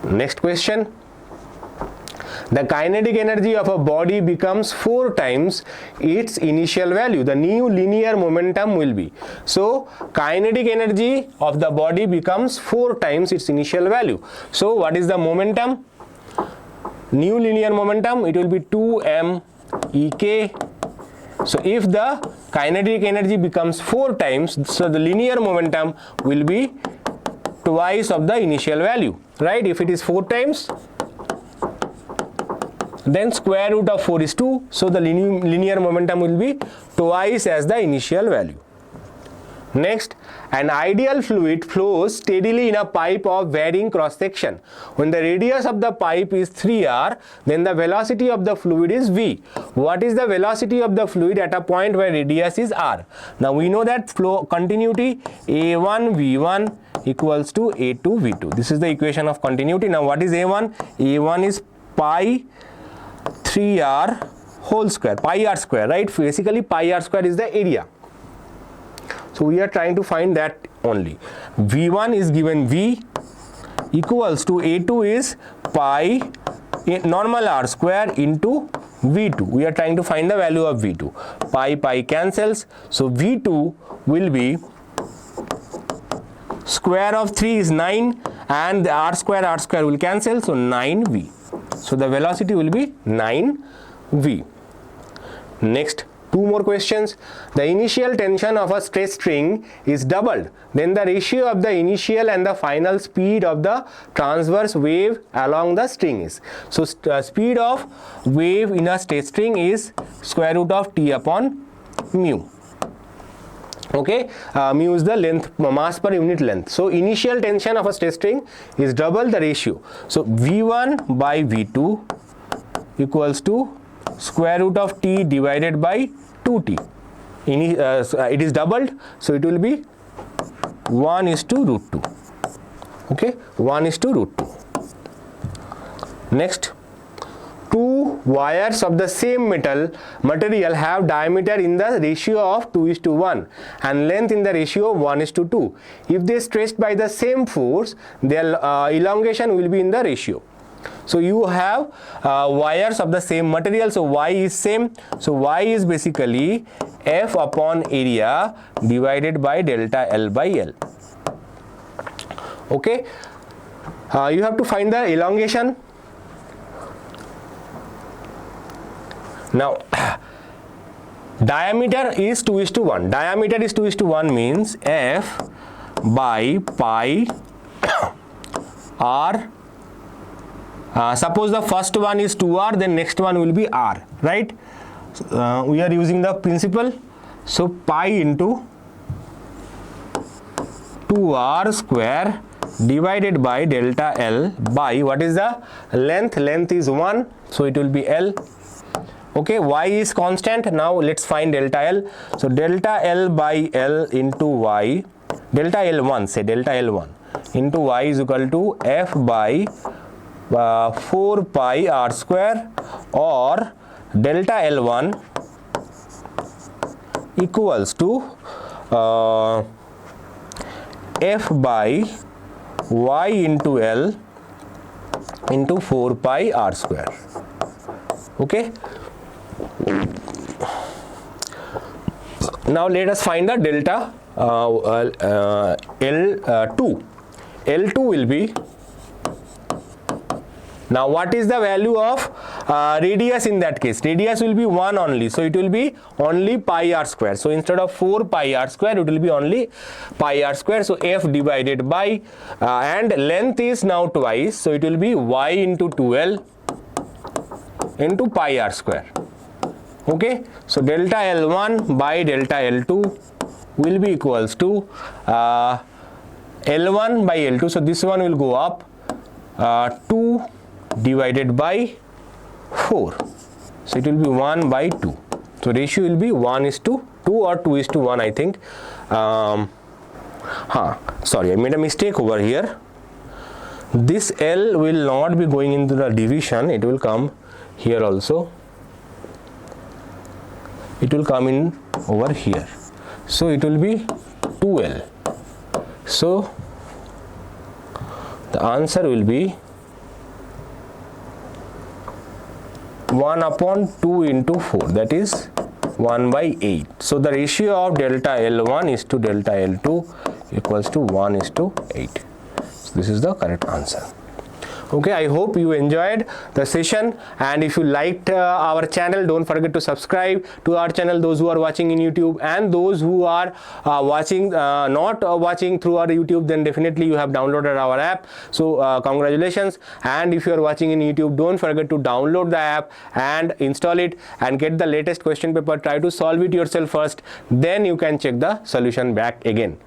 Next question. The kinetic energy of a body becomes 4 times its initial value. The new linear momentum will be. So kinetic energy of the body becomes 4 times its initial value. So what is the momentum? New linear momentum, it will be 2m ek. So if the kinetic energy becomes 4 times, so the linear momentum will be twice of the initial value, right? If it is 4 times, then square root of 4 is 2, so the linear momentum will be twice as the initial value. Next, an ideal fluid flows steadily in a pipe of varying cross section. When the radius of the pipe is 3r, then the velocity of the fluid is v. What is the velocity of the fluid at a point where radius is r? Now we know that flow continuity a1 v1 equals to a2 v2. This is the equation of continuity. Now what is a1? a1 is pi 3r whole square, pi r square, right? Basically pi r square is the area. So we are trying to find that only. v1 is given v equals to a2 is pi normal r square into v2. We are trying to find the value of v2. Pi cancels, so v2 will be square of 3 is 9 and the r square will cancel, so 9v. So the velocity will be 9v. Next, 2 more questions. The initial tension of a stress string is doubled, then the ratio of the initial and the final speed of the transverse wave along the string is. So speed of wave in a stress string is square root of t upon mu. Okay, mu is the length, mass per unit length. So initial tension of a stress string is double the ratio. So v1 by v2 equals to square root of t divided by 2t. It is doubled, so it will be 1 is to root 2. Okay, 1 is to root 2. Next, 2 wires of the same material have diameter in the ratio of 2:1 and length in the ratio of 1:2. If they stressed by the same force, their elongation will be in the ratio. So you have wires of the same material, so y is same, so y is basically f upon area divided by delta L by L. Okay, you have to find the elongation. Now diameter is 2:1. Diameter is 2:1 means f by pi r. Suppose the first one is 2r, then next one will be r, right? We are using the principle, so pi into 2r square divided by delta L by, what is the length? Length is 1, so it will be L. Okay, y is constant. Now let's find delta L. So delta L by L into y, delta L1, say delta L1 into y is equal to f by 4 pi r square, or delta L1 equals to f by y into L into 4 pi r square. Okay, now let us find the delta L2. L2 will be, now what is the value of radius in that case? Radius will be 1 only, so it will be only pi r square. So instead of 4 pi r square, it will be only pi r square. So f divided by and length is now twice, so it will be y into 2L into pi r square. Okay, so delta L1 by delta L2 will be equals to L1 by L2, so this one will go up 2 divided by 4, so it will be 1 by 2. So ratio will be 1:2 or 2:1, I think. Sorry, I made a mistake over here. This L will not be going into the division, it will come here also. it will come in over here. So it will be 2L. So the answer will be 1 upon 2 into 4, that is 1 by 8. So the ratio of delta L1 is to delta L2 equals to 1 is to 8. So this is the correct answer. Okay, I hope you enjoyed the session, and if you liked our channel, don't forget to subscribe to our channel, those who are watching in YouTube, and those who are not watching through our YouTube, then definitely you have downloaded our app. So congratulations. And if you are watching in YouTube, don't forget to download the app and install it and get the latest question paper. Try to solve it yourself first, then you can check the solution back again.